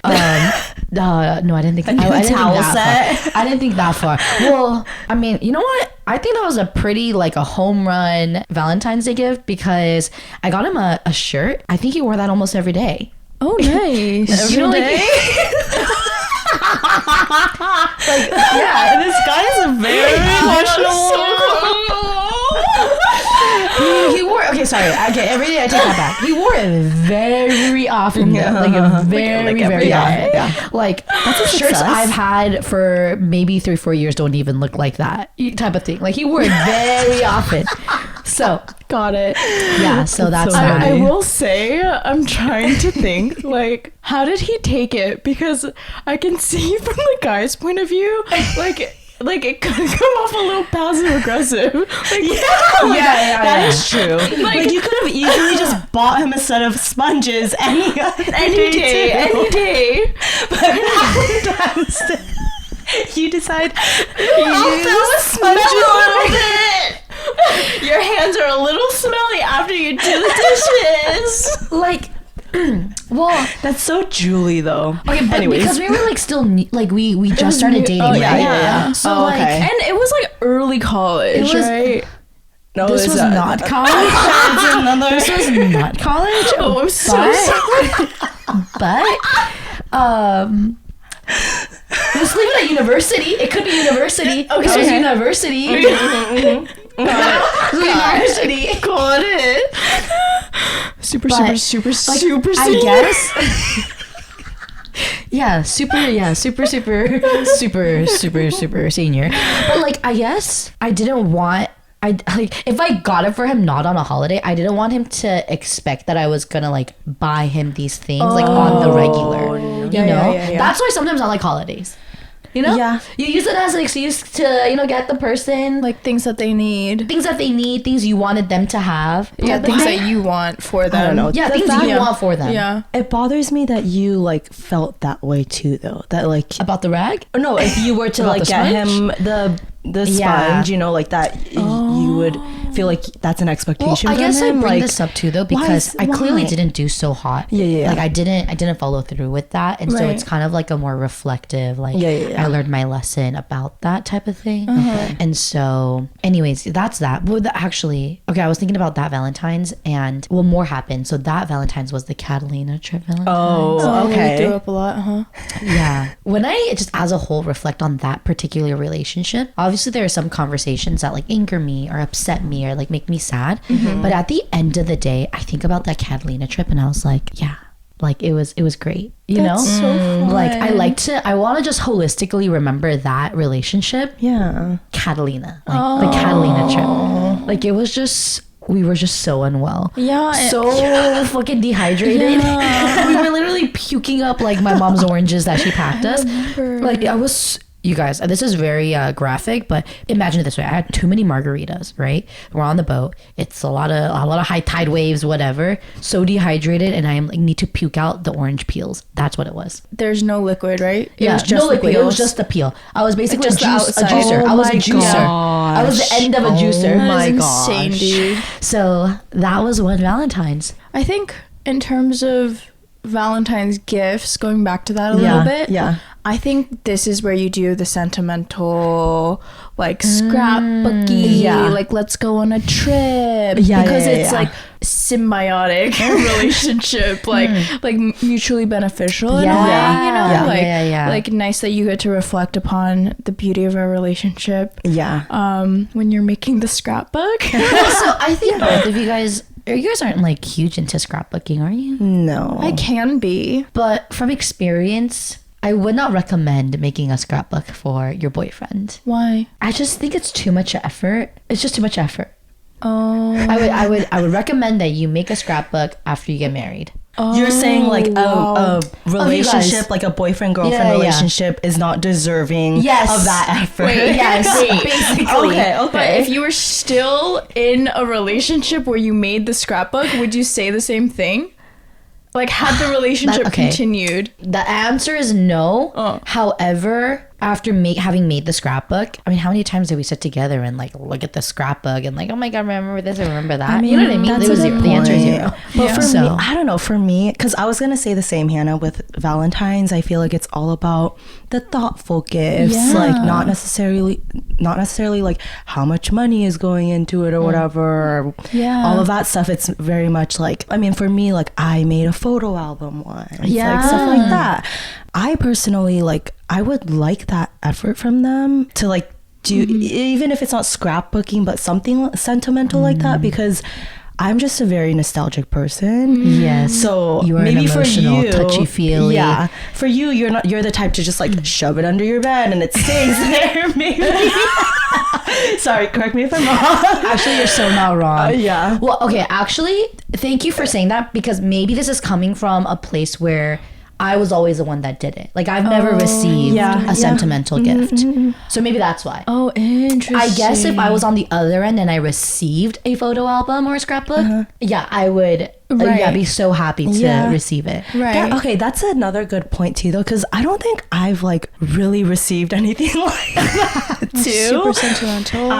No, I didn't think I didn't
towel
think that far. I didn't think that far. Well, I mean, you know what? I think that was a pretty like a home run Valentine's Day gift because I got him a shirt. I think he wore that almost every day.
Oh, nice.
You know, like,
Like, yeah, this guy is very emotional.
He wore every day I take that back. He wore it very often though. Like very
every
often.
day. Yeah.
Like shirts
success.
I've had for maybe 3-4 years don't even look like that type of thing. Like he wore it very often. So
Got it.
yeah, so that's
so
that.
I will say, I'm trying to think, like, how did he take it? Because I can see from the guy's point of view, like it could come off a little passive aggressive. Like,
Yeah, that is true.
Like,
you could have easily just bought him a set of sponges any day.
any day.
But Valentine's Day, you decide
You
smudge a little bit. Your hands are a little smelly after you do the dishes.
Like, well,
That's so Julie, though.
okay, but
Anyways.
because we were like still like we just started dating,
Oh,
right?
yeah.
So
Oh,
like,
okay.
And it was like early college,
It was-
right?
No,
this
it's
was not college. This was not college.
Oh, I'm so
but let's leave it at university. It could be university. Okay. This was university. University.
Got it.
Super,
But,
super,
like,
super
I
senior.
guess. super senior. But like, I guess I didn't want. I like if I got it for him not on a holiday, I didn't want him to expect that I was gonna like buy him these things like on the regular.
Yeah,
You know,
yeah.
that's why sometimes I like holidays. You know,
Yeah.
you use it as an excuse to get the person like
Like things that they need.
things that they need, things you wanted them to have.
Yeah,
type of
things
thing.
that you want for them.
I don't know.
Yeah,
The
things
fact-
you want for them.
Yeah.
It bothers me that you like felt that way too, though. That like,
About the rag.
no, if you were to
About
like
the
get
sponge?
him the
Yeah.
sponge, you know, like that, you would feel like that's an
Well,
expectation.
I
from
guess I
him.
bring
like,
this up too though
why
because
is-
I clearly
why?
didn't do so hot.
Yeah.
Like I didn't follow through with that, and so
Right.
it's kind of like a more reflective. Like
Yeah.
I learned my lesson about that type of thing,
Uh-huh.
and so, anyways, that's that. Well, actually, okay, I was thinking about that Valentine's, and well, more happened. So that Valentine's was the Catalina trip Valentine's.
Oh,
We
okay.
threw up a lot, huh?
Yeah. When I just as a whole reflect on that particular relationship, obviously there are some conversations that like anger me or upset me or like make me sad. But at the end of the day, I think about that Catalina trip and I was like, yeah, like it was great. You know?
So fun.
Like I want to just holistically remember that relationship.
Yeah.
Catalina. Like the Catalina trip. Like it was just we were just so unwell.
Yeah,
So fucking dehydrated. We were literally puking up like my mom's oranges that she packed us. Like I was, you guys, this is very graphic, but imagine it this way. I had too many margaritas, right? We're on the boat. It's a lot of high tide waves, whatever. So dehydrated and I like need to puke out the orange peels. That's what it was.
there's no liquid, right?
It was just
the
liquid. It was
peels.
just the peel. I was basically
Just the
a
outside.
juicer.
Oh
I was a
my
juicer. I was the end of a juicer.
Oh my
That is
gosh.
insane, dude.
So that was one Valentine's.
I think in terms of Valentine's gifts, going back to that a
Yeah,
little bit,
yeah.
I think this is where you do the sentimental, like scrapbooky,
Yeah.
like let's go on a trip,
Yeah,
because
yeah,
it's
yeah.
like symbiotic relationship, like mutually beneficial in a way,
Yeah.
you know,
Yeah.
like
Yeah.
like nice that you get to reflect upon the beauty of a relationship.
Yeah.
When you're making the scrapbook.
So I think both of you guys aren't like huge into scrapbooking, are you?
No.
I can be.
But from experience, I would not recommend making a scrapbook for your boyfriend.
Why?
I just think it's too much effort. It's just too much effort.
Oh.
I would recommend that you make a scrapbook after you get married.
You're saying like
wow.
a relationship, like a boyfriend girlfriend
Yeah, yeah.
relationship, is not deserving
Yes.
of that effort.
Yes, basically.
Okay.
But if you were still in a relationship where you made the scrapbook, would you say the same thing? Like, had the relationship
okay.
continued?
The answer is no.
Oh.
However, after having made the scrapbook, I mean, how many times did we sit together and like look at the scrapbook and like, oh my god, remember this and remember that? You know what I mean?
That's
It was
a
zero.
good
The answer is
point.
zero.
But for
So-
me, I don't know. For me, because I was gonna say the same, Hannah, with Valentine's. I feel like it's all about the thoughtful gifts,
Yeah.
like not necessarily like how much money is going into it or whatever. Or
Yeah.
all of that stuff. It's very much like, I mean, for me, like I made a photo album once,
Yeah.
like stuff like that. I personally like. I would like that effort from them to like do, even if it's not scrapbooking, but something sentimental like that, because I'm just a very nostalgic person.
Yes.
So
You are an
maybe for
emotional,
you,
touchy-feely.
Yeah. For you, you're the type to just like shove it under your bed and it stays there. Maybe. Sorry, correct me if I'm wrong.
Actually, you're so not wrong.
Yeah.
Well, okay, actually, thank you for saying that because maybe this is coming from a place where I was always the one that did it. Like, I've never received
yeah,
a sentimental gift. So maybe that's why.
Oh, interesting.
I guess if I was on the other end and I received a photo album or a scrapbook, yeah, I would yeah, be so happy to receive it.
Right.
Okay, that's another good point too, though, because I don't think I've like really received anything like that too.
Super sentimental.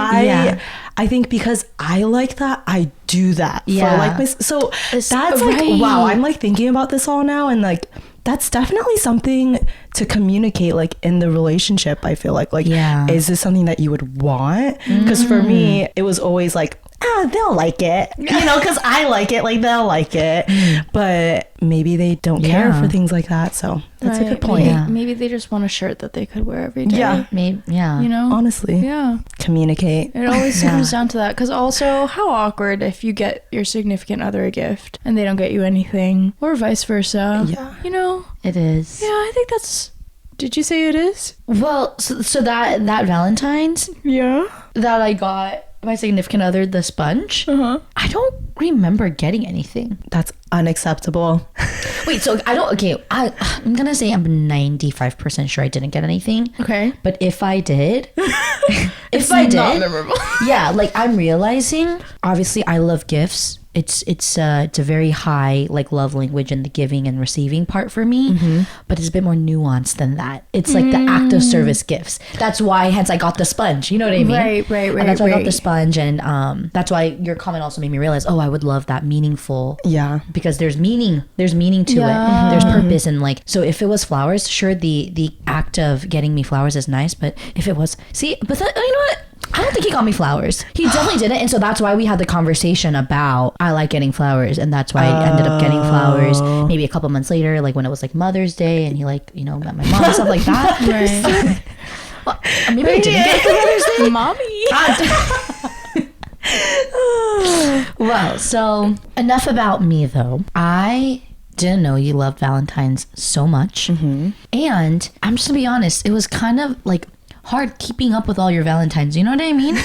I think because I like that, I do that.
Yeah.
For like so that's like, wow, I'm like thinking about this all now, and like that's definitely something to communicate like in the relationship. I feel like is this something that you would want? Because for me, it was always like, they'll like it, you know, because I like it, like they'll like it, but maybe they don't care for things like that. So that's a good point.
Maybe they just want a shirt that they could wear every day.
Yeah,
maybe. Yeah,
you know,
honestly,
It
communicate.
always comes down to that, because also how awkward if you get your significant other a gift and they don't get you anything, or vice versa. You know,
it is.
Yeah, I think that's. Did you say it is?
Well, so that Valentine's that I got my significant other the sponge, I don't remember getting anything.
That's unacceptable.
Wait, so I don't. Okay, I'm gonna say I'm 95% sure I didn't get anything.
Okay,
but if I did,
not memorable.
Yeah, like I'm realizing. Obviously, I love gifts. It's a very high like love language in the giving and receiving part for me, but it's a bit more nuanced than that. It's like the act of service gifts. That's why, hence I got the sponge. You know what I mean?
Right.
And that's why I got the sponge, and that's why your comment also made me realize. Oh, I would love that meaningful. Yeah. Because there's meaning. There's meaning to it. There's purpose, and like so. If it was flowers, sure, the act of getting me flowers is nice, but if it was you know what? I don't think he got me flowers. He definitely didn't. And so that's why we had the conversation about I like getting flowers. And that's why I ended up getting flowers maybe a couple months later, like when it was like Mother's Day and he like, you know, met my mom and stuff like that.
Right.
Well, maybe I didn't get it for Mother's Day. Well, so enough about me though. I didn't know you loved Valentine's so much. And I'm just gonna be honest, it was kind of like hard keeping up with all your Valentines, you know what I mean?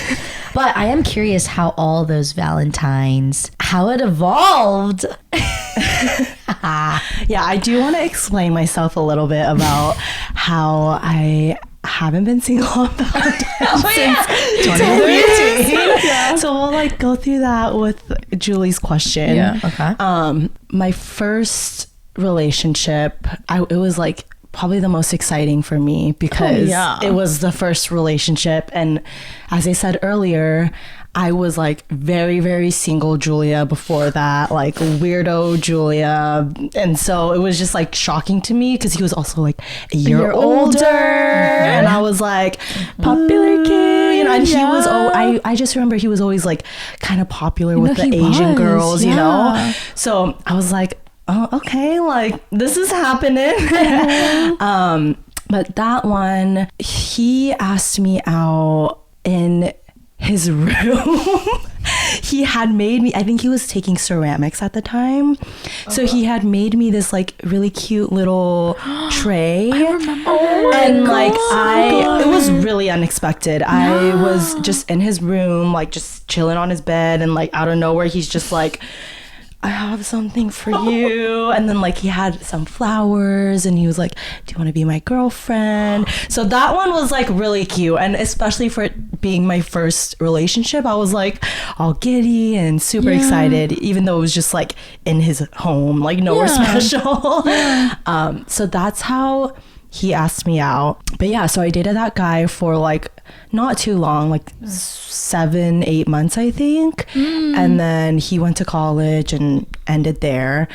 But I am curious how all those Valentines, how it evolved.
Yeah, I do want to explain myself a little bit about how I haven't been single on Valentine's since 2013. So we'll like go through that with Julie's question.
Okay.
My first relationship, it was like probably the most exciting for me because it was the first relationship, and as I said earlier, I was like very, very single Julia before that, like weirdo Julia, and so it was just like shocking to me because he was also like a year older, and I was like popular kid, you know, and he was I just remember he was always like kind of popular with the Asian girls, you know, so I was like, oh, okay, like this is happening. But that one, he asked me out in his room. He had made me, I think he was taking ceramics at the time. So he had made me this like really cute little tray.
I remember.
And like it was really unexpected. I was just in his room, like just chilling on his bed, and like out of nowhere, he's just like, I have something for you. And then like he had some flowers and he was like, do you want to be my girlfriend? So that one was like really cute, and especially for it being my first relationship, I was like all giddy and super excited, even though it was just like in his home, like nowhere special. So that's how he asked me out. But yeah, so I dated that guy for like not too long, like 7-8 months, I think. And then he went to college and ended there.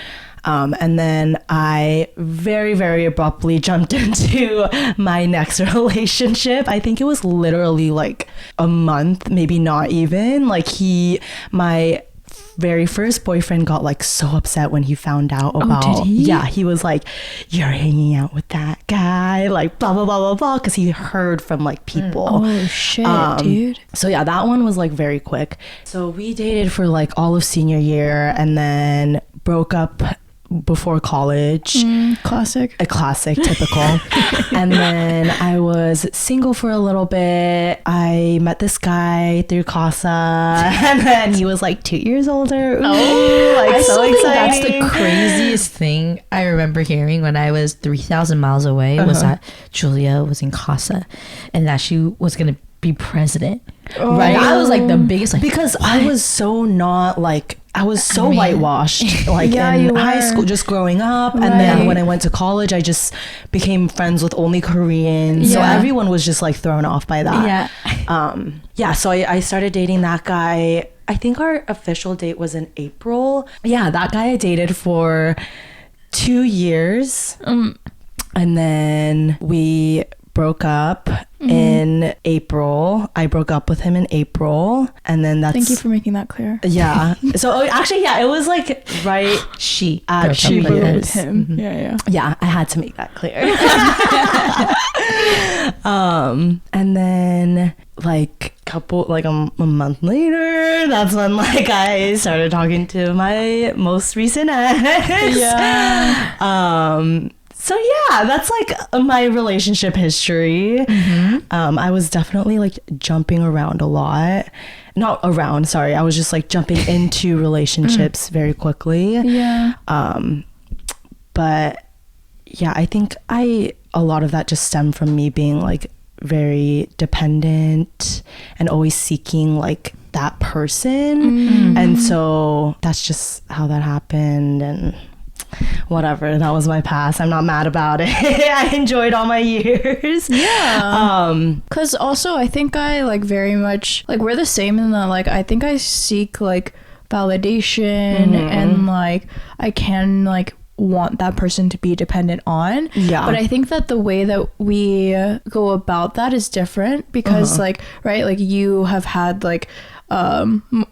And then I very, very abruptly jumped into my next relationship. I think it was literally like a month, maybe not even. Like my very first boyfriend got like so upset when he found out about he was like, you're hanging out with that guy, like blah blah blah blah blah, because he heard from like people.
Oh shit, dude.
So yeah, that one was like very quick. So we dated for like all of senior year and then broke up before college.
Classic.
A classic, typical. And then I was single for a little bit. I met this guy through Casa, and then he was like 2 years older. Ooh, like
I
so
think
exciting.
that's the craziest thing I remember hearing when I was 3,000 miles away was that Julia was in Casa and that she was going to be president. Right. That was like the biggest, like,
because I was so not like I was so whitewashed, like
Yeah,
in
you
high
were.
school, just growing up. And then when I went to college, I just became friends with only Koreans. So everyone was just like thrown off by that.
Yeah.
So I started dating that guy. I think our official date was in April. Yeah, that guy I dated for 2 years. And then we broke up in April. I broke up with him in April. And then that's...
Thank you for making that clear.
Yeah. So actually, yeah, it was like right...
She
She
broke up
Broke
with
with him.
Mm-hmm.
Yeah.
Yeah, I had to make that clear. And then like a month later, that's when like I started talking to my most recent ex. So yeah, that's like my relationship history. I was definitely like jumping around a lot. Not around, sorry. I was just like jumping into relationships very quickly.
Yeah.
But yeah, I think a lot of that just stemmed from me being like very dependent and always seeking like that person. And so that's just how that happened, and whatever, that was my past. I'm not mad about it. I enjoyed all my years.
Because also I think I like very much like we're the same in that like I think I seek like validation and like I can like want that person to be dependent on. But I think that the way that we go about that is different because like like you have had like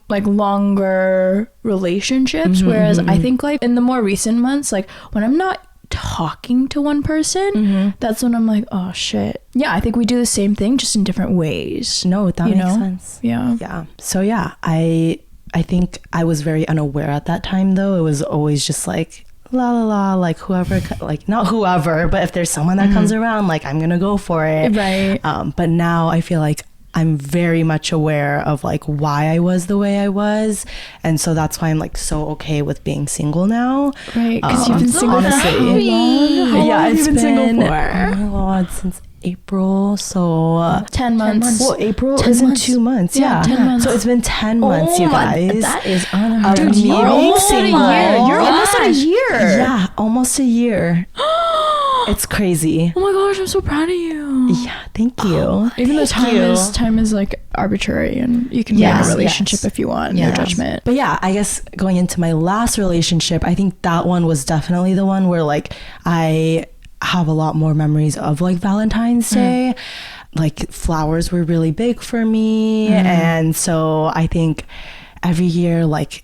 longer relationships, whereas I think like in the more recent months, like when I'm not talking to one person, that's when I'm like, oh shit. Yeah, I think we do the same thing just in different ways.
No, that makes sense.
Yeah.
So yeah, I think I was very unaware at that time though. It was always just like la la la, like whoever, like not whoever, but if there's someone that comes around, like I'm gonna go for it.
Right.
But now I feel like I'm very much aware of like why I was the way I was, and so that's why I'm like so okay with being single now.
Right, because you've been single for how long? How long have you been single for?
Oh my god, since April, so
10 months.
Well, April
10
isn't
months.
2 months.
Yeah, 10 months.
So it's been 10 months, you guys.
That is unheard
Dude,
of.
you're almost
at a year. You're almost at a year.
Yeah, almost a year. It's crazy.
Oh my gosh, I'm so proud of you.
Yeah, thank you.
Even though
Thank you.
time is like arbitrary and you can be in
Yes,
a relationship
yes.
if you want,
Yes.
no judgment.
But yeah, I guess going into my last relationship, I think that one was definitely the one where like I have a lot more memories of like Valentine's Day. Like flowers were really big for me. And so I think every year, like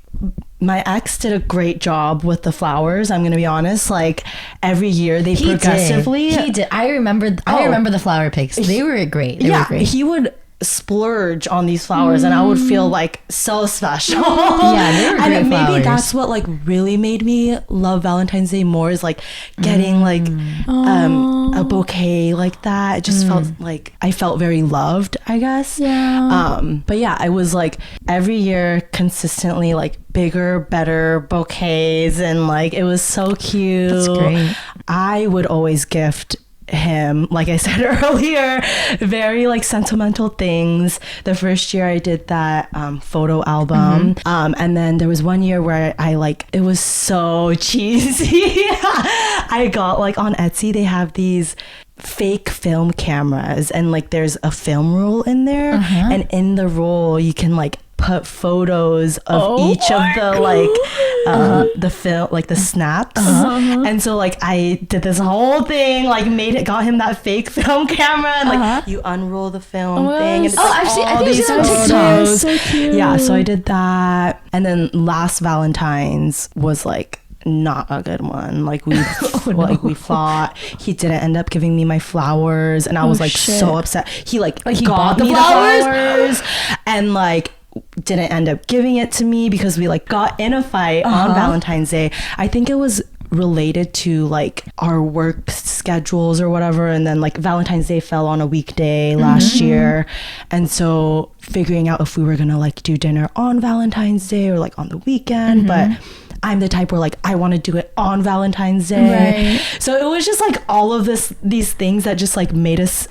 my ex did a great job with the flowers. I'm going to be honest. Like every year they progressively.
He did. I remember the flower pics. They were great. They were great.
He would splurge on these flowers and I would feel like so special.
Yeah, they were great
And maybe
flowers.
that's what like really made me love Valentine's Day more, is like getting like a bouquet like that. It just felt like I felt very loved, I guess. But yeah, I was like every year consistently like bigger, better bouquets, and like it was so cute.
That's great.
I would always gift him, like I said earlier, very like sentimental things. The first year I did that photo album, and then there was one year where I like, it was so cheesy. I got like on Etsy, they have these fake film cameras, and like there's a film roll in there, and in the roll you can like put photos of each of the like the film, like the snaps. And so like I did this whole thing, like got him that fake film camera, and like you unroll the film thing, and it's
I've seen- I think I've seen that on TikTok.
So cute.
yeah, so I did that. And then last Valentine's was like not a good one. Like we we fought. He didn't end up giving me my flowers, and I was like
shit.
so upset. He
he
got
bought the
me
flowers?
and like didn't end up giving it to me because we like got in a fight on Valentine's Day. I think it was related to like our work schedules or whatever, and then like Valentine's Day fell on a weekday last year, and so figuring out if we were gonna like do dinner on Valentine's Day or like on the weekend. But I'm the type where like I want to do it on Valentine's Day.
Right.
So it was just like all of these things that just like made us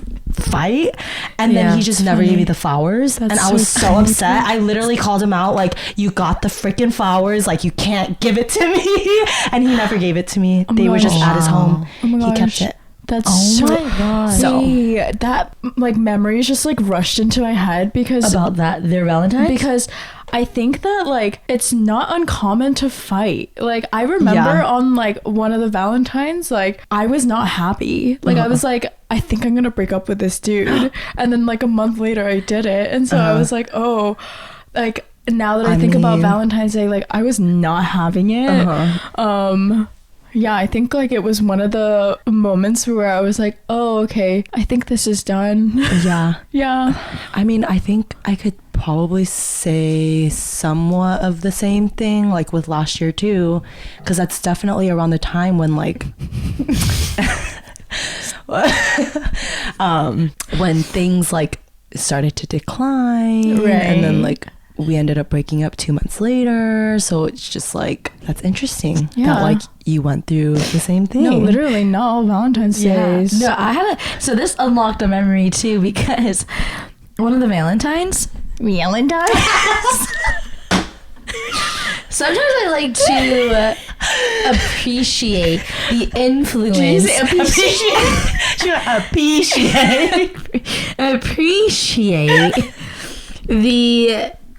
fight, and then he just never gave me the flowers. And I was so upset. I literally called him out, like, you got the freaking flowers, like, you can't give it to me. And he never gave it to me. They were just at his home. He kept it.
That's
Oh my god.
See, that like memories just like rushed into my head because
About that, their Valentine?
because I think that like it's not uncommon to fight. Like I remember on like one of the Valentines, like I was not happy. Like I was like, I think I'm gonna break up with this dude. And then like a month later I did it. And so I was like, oh, like now that I think about Valentine's Day, like I was not having it. Yeah, I think like it was one of the moments where I was like, oh, okay, I think this is done.
Yeah.
Yeah.
I mean, I think I could probably say somewhat of the same thing, like with last year too, because that's definitely around the time when like when things like started to decline, and then like we ended up breaking up 2 months later. So it's just like, that's interesting that like you went through the same thing.
No, literally not all Valentine's Days.
No, I had so this unlocked a memory too, because one of the Valentines. Sometimes I like to appreciate the influence. Appreciate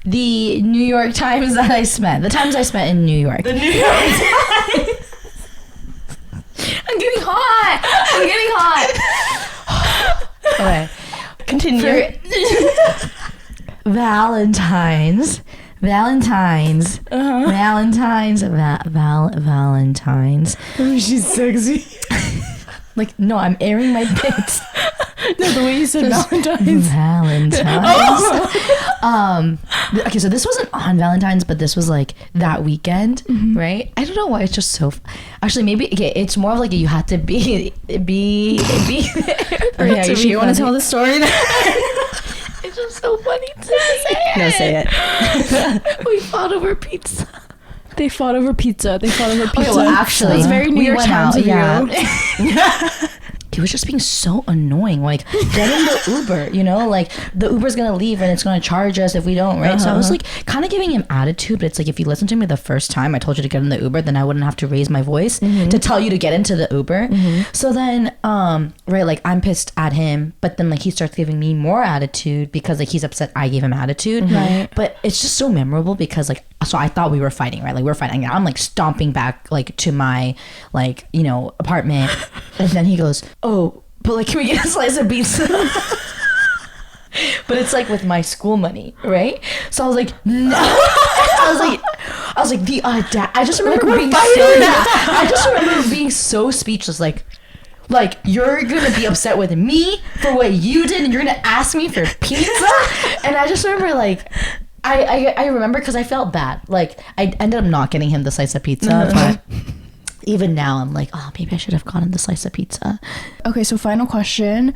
the New York times that I spent. The times I spent in New York.
The New York Times.
I'm getting hot. Okay.
Continue.
Valentines. Valentines.
Oh, she's sexy.
Like, no, I'm airing my bits.
No, the way you said Valentine's.
Okay, so this wasn't on Valentine's, but this was like that weekend, right? I don't know why it's just so. Actually, maybe it's more of like you had to be there.
Okay, you want to tell the story?
It's just so funny to say it.
No, say it.
We fought over pizza.
They fought over pizza.
Okay, well, actually,
that's very New York Times of you.
He was just being so annoying. Like, get in the Uber, you know? Like, the Uber's gonna leave and it's gonna charge us if we don't, right? So I was like, kind of giving him attitude, but it's like, if you listened to me the first time I told you to get in the Uber, then I wouldn't have to raise my voice to tell you to get into the Uber. So then, right, like, I'm pissed at him, but then, like, he starts giving me more attitude because, like, he's upset I gave him attitude.
Right.
But it's just so memorable because, like, so I thought we were fighting, right? Like, we're fighting. I'm, like, stomping back, like, to my, like, you know, apartment. And then he goes, oh, but like, can we get a slice of pizza? But it's like with my school money, right? So I was like, no. I was like the audacity. I just remember being so speechless. Like you're gonna be upset with me for what you did, and you're gonna ask me for pizza. And I just remember like, I remember because I felt bad. Like I ended up not getting him the slice of pizza, but. Even now, I'm like, oh, maybe I should have gotten the slice of pizza.
Okay, so final question.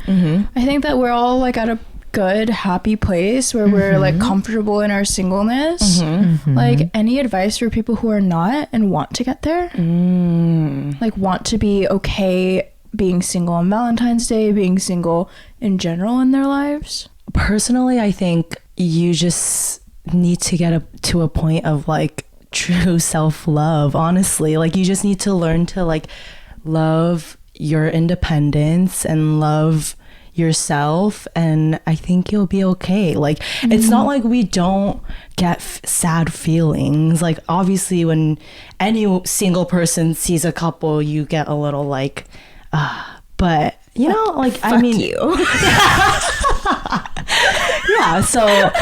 I think that we're all like at a good, happy place where we're like comfortable in our singleness. Like, any advice for people who are not and want to get there? Like, want to be okay being single on Valentine's Day, being single in general in their lives?
Personally, I think you just need to get to a point of like true self-love, honestly. Like, you just need to learn to like love your independence and love yourself, and I think you'll be okay. Like, it's not like we don't get sad feelings. Like, obviously when any single person sees a couple, you get a little like but you know, like, I mean, yeah, so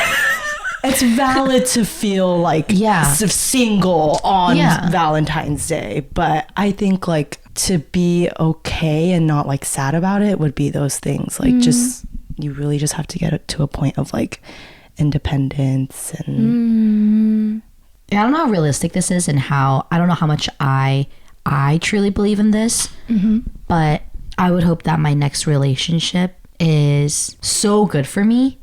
it's valid to feel like single on Valentine's Day, but I think like to be okay and not like sad about it would be those things. Like just, you really just have to get it to a point of like independence and
I don't know how realistic this is, and how I don't know how much I truly believe in this, but I would hope that my next relationship is so good for me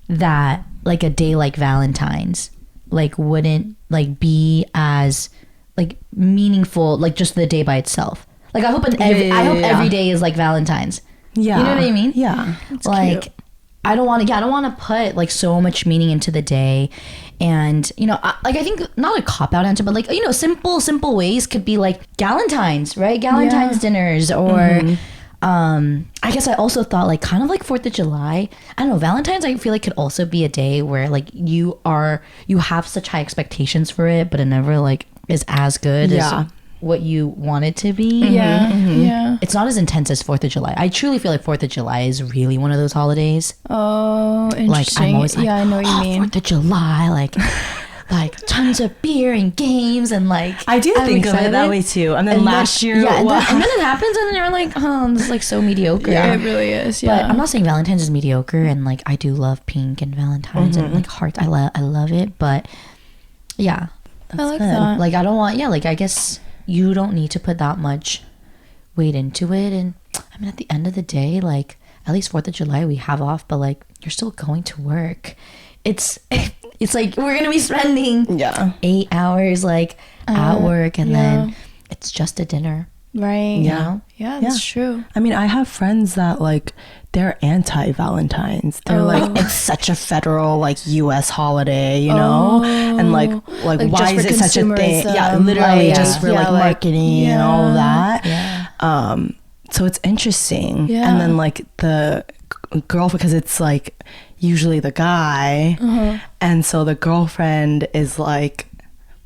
that like a day like Valentine's like wouldn't like be as like meaningful, like just the day by itself. Like I hope every day is like Valentine's.
Yeah.
You know what I mean?
Yeah.
Like
cute.
I don't want to put like so much meaning into the day. And I think not a cop out answer, but like simple ways could be like Galentine's, right? Galentine's dinners, or I guess I also thought like kind of like 4th of July. I don't know, Valentine's I feel like could also be a day where like you have such high expectations for it, but it never like is as good as what you want it to be.
Yeah.
It's not as intense as 4th of July. I truly feel like 4th of July is really one of those holidays.
Oh, interesting.
Like I'm always like,
I know what you mean.
4th of July, like tons of beer and games and like
I do
I'm
think of it
excited.
that way too. And then last year,
and then it happens, and then you're like, oh, this is like so mediocre.
It really is. Yeah.
But I'm not saying Valentine's is mediocre, and like I do love pink and Valentine's and like hearts. I love it, but yeah,
I like that.
like I don't want. Yeah, like I guess you don't need to put that much weight into it. And I mean, at the end of the day, like at least 4th of July we have off, but like you're still going to work. It's like we're gonna be spending 8 hours like at work, and then it's just a dinner.
Right.
You know?
Yeah, that's true.
I mean, I have friends that like they're anti-Valentine's. They're like, it's such a federal like U.S. holiday, you know, and like why is it such a thing? Yeah, literally just for like marketing and all of that.
Yeah.
So it's interesting.
Yeah.
And then like the girl, because it's like usually the guy, and so the girlfriend is like,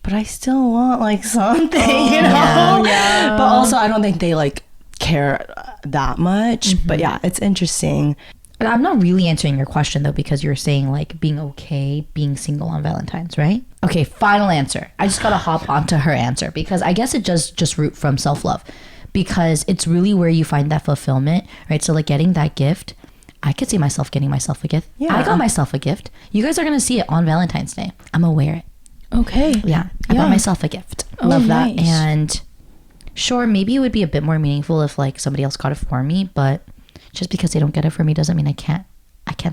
but I still want like something, you know?
Yeah.
But also I don't think they like care that much. But yeah, it's interesting.
But I'm not really answering your question though, because you're saying like being okay being single on Valentine's, right? Okay, final answer. I just gotta hop onto her answer, because I guess it just root from self-love, because it's really where you find that fulfillment, right? So like getting that gift, I could see myself getting myself a gift.
Yeah.
I got myself a gift. You guys are gonna see it on Valentine's Day. I'm gonna wear it.
Okay.
Yeah, I bought myself a gift.
Love that.
Nice. And sure, maybe it would be a bit more meaningful if like somebody else got it for me, but just because they don't get it for me doesn't mean I can't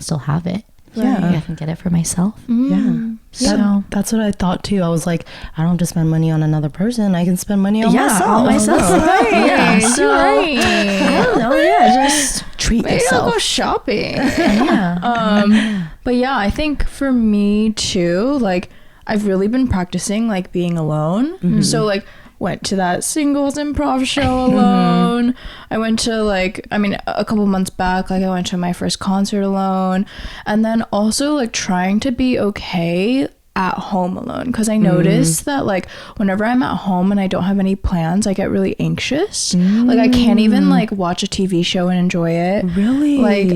still have it.
Yeah.
I can get it for myself.
Yeah.
So
That's what I thought too. I was like, I don't have to spend money on another person. I can spend money on myself.
on myself.
Right.
Yeah. So
Right.
I don't know. Yeah, just
Treat
Maybe I'll
yourself.
go shopping.
yeah.
But yeah, I think for me too, like I've really been practicing like being alone. So like went to that singles improv show alone. I went to like, I mean, a couple months back, like I went to my first concert alone. And then also like trying to be okay at home alone, because I noticed that like whenever I'm at home and I don't have any plans, I get really anxious. Like I can't even like watch a TV show and enjoy it.
Really?
Like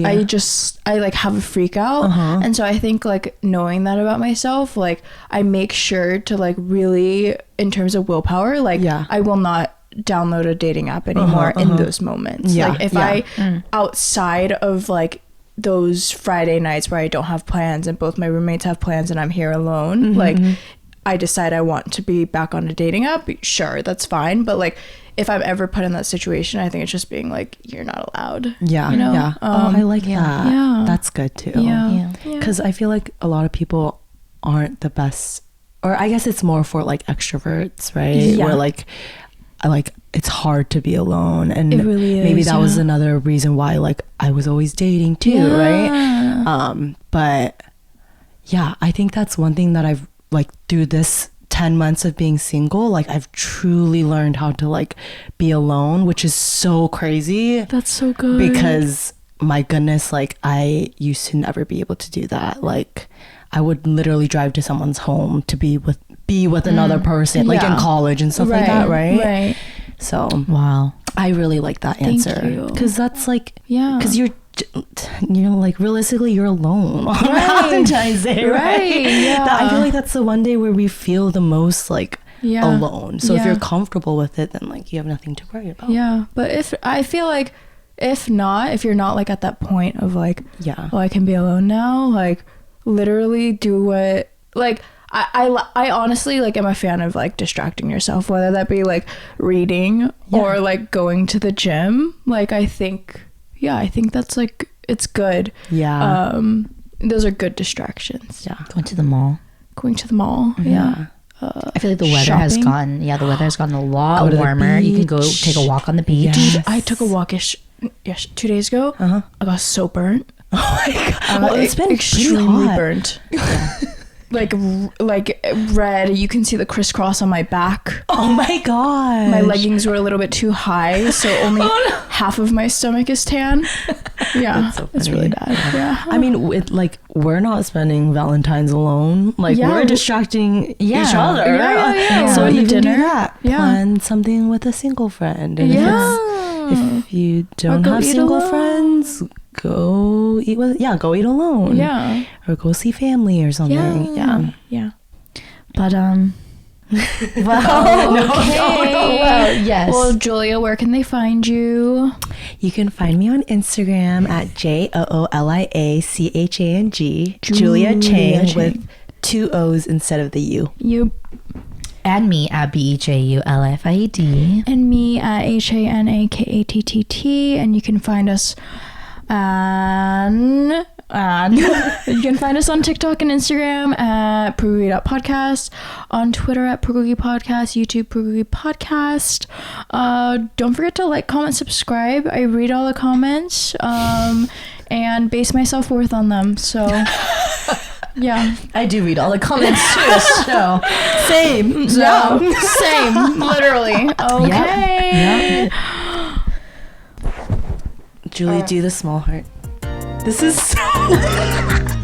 I like have a freak out. And so I think like knowing that about myself, like I make sure to like really, in terms of willpower, like I will not download a dating app anymore in those moments.
Yeah,
Like if I outside of like those Friday nights where I don't have plans and both my roommates have plans and I'm here alone, like I decide I want to be back on a dating app, sure, that's fine. But like if I'm ever put in that situation, I think it's just being like, you're not allowed.
Yeah.
You know?
Yeah. I like that.
Yeah.
That's good too.
Yeah.
Because I feel like a lot of people aren't the best, or I guess it's more for like extroverts, right?
Yeah.
Where like it's hard to be alone, and
It really is,
maybe that was
yeah.
another reason why like I was always dating too, right? But yeah, I think that's one thing that I've like through this 10 months of being single, like I've truly learned how to like be alone, which is so crazy.
That's so good.
Because my goodness, like I used to never be able to do that. Like I would literally drive to someone's home to be with another person, like in college and stuff like that, right? So
Wow.
I really like that answer,
you.
because that's like,
Yeah.
because you're like realistically you're alone on Valentine's Day, right?
Yeah.
I feel like that's the one day where we feel the most like alone. So if
Yeah.
you're comfortable with it, then like you have nothing to worry about.
Yeah. But if you're not like at that point of like, oh, I can be alone now, like literally do what, like I honestly like am a fan of like distracting yourself, whether that be like reading or like going to the gym. Like I think that's like, it's good. Those are good distractions.
Going to the mall.
Yeah.
I feel like the weather has gotten a lot
Go to the
warmer. You can go
beach.
take a walk on the beach.
Yes.
Dude, I took a walk yes, 2 days ago,
Uh-huh.
I got so burnt.
Oh my god. Well, it's been
extremely
hot.
burnt. like red. You can see the crisscross on my back.
Oh my god.
My leggings were a little bit too high, so only half of my stomach is tan. Yeah,
That's so
it's
funny.
really bad. Yeah.
I mean, we're not spending Valentine's alone. Like,
Yeah,
we're distracting each other.
Yeah.
So
Going to
even
dinner.
do that.
Yeah.
Plan something with a single friend. And if you don't
go
have
eat
single
alone.
friends, go eat go eat alone.
Yeah.
Or go see family or something. Yeah.
Yeah.
But well,
Okay.
yes.
Well, Julia, where can they find you?
You can find me on Instagram at JOOLIACHANG. Julia Chang with 2 O's instead of the U.
You
and me at BEJULFIED.
and me at HANAKATTT, and you can find us on you can find us on TikTok and Instagram at Purugi.podcast, on Twitter at Purugi Podcast, YouTube Purugi Podcast. Don't forget to like, comment, subscribe. I read all the comments and base my self-worth on them. So yeah.
I do read all the comments too, so
Same.
So, same, literally. Okay.
Yep.
Julie, do the small heart. This is so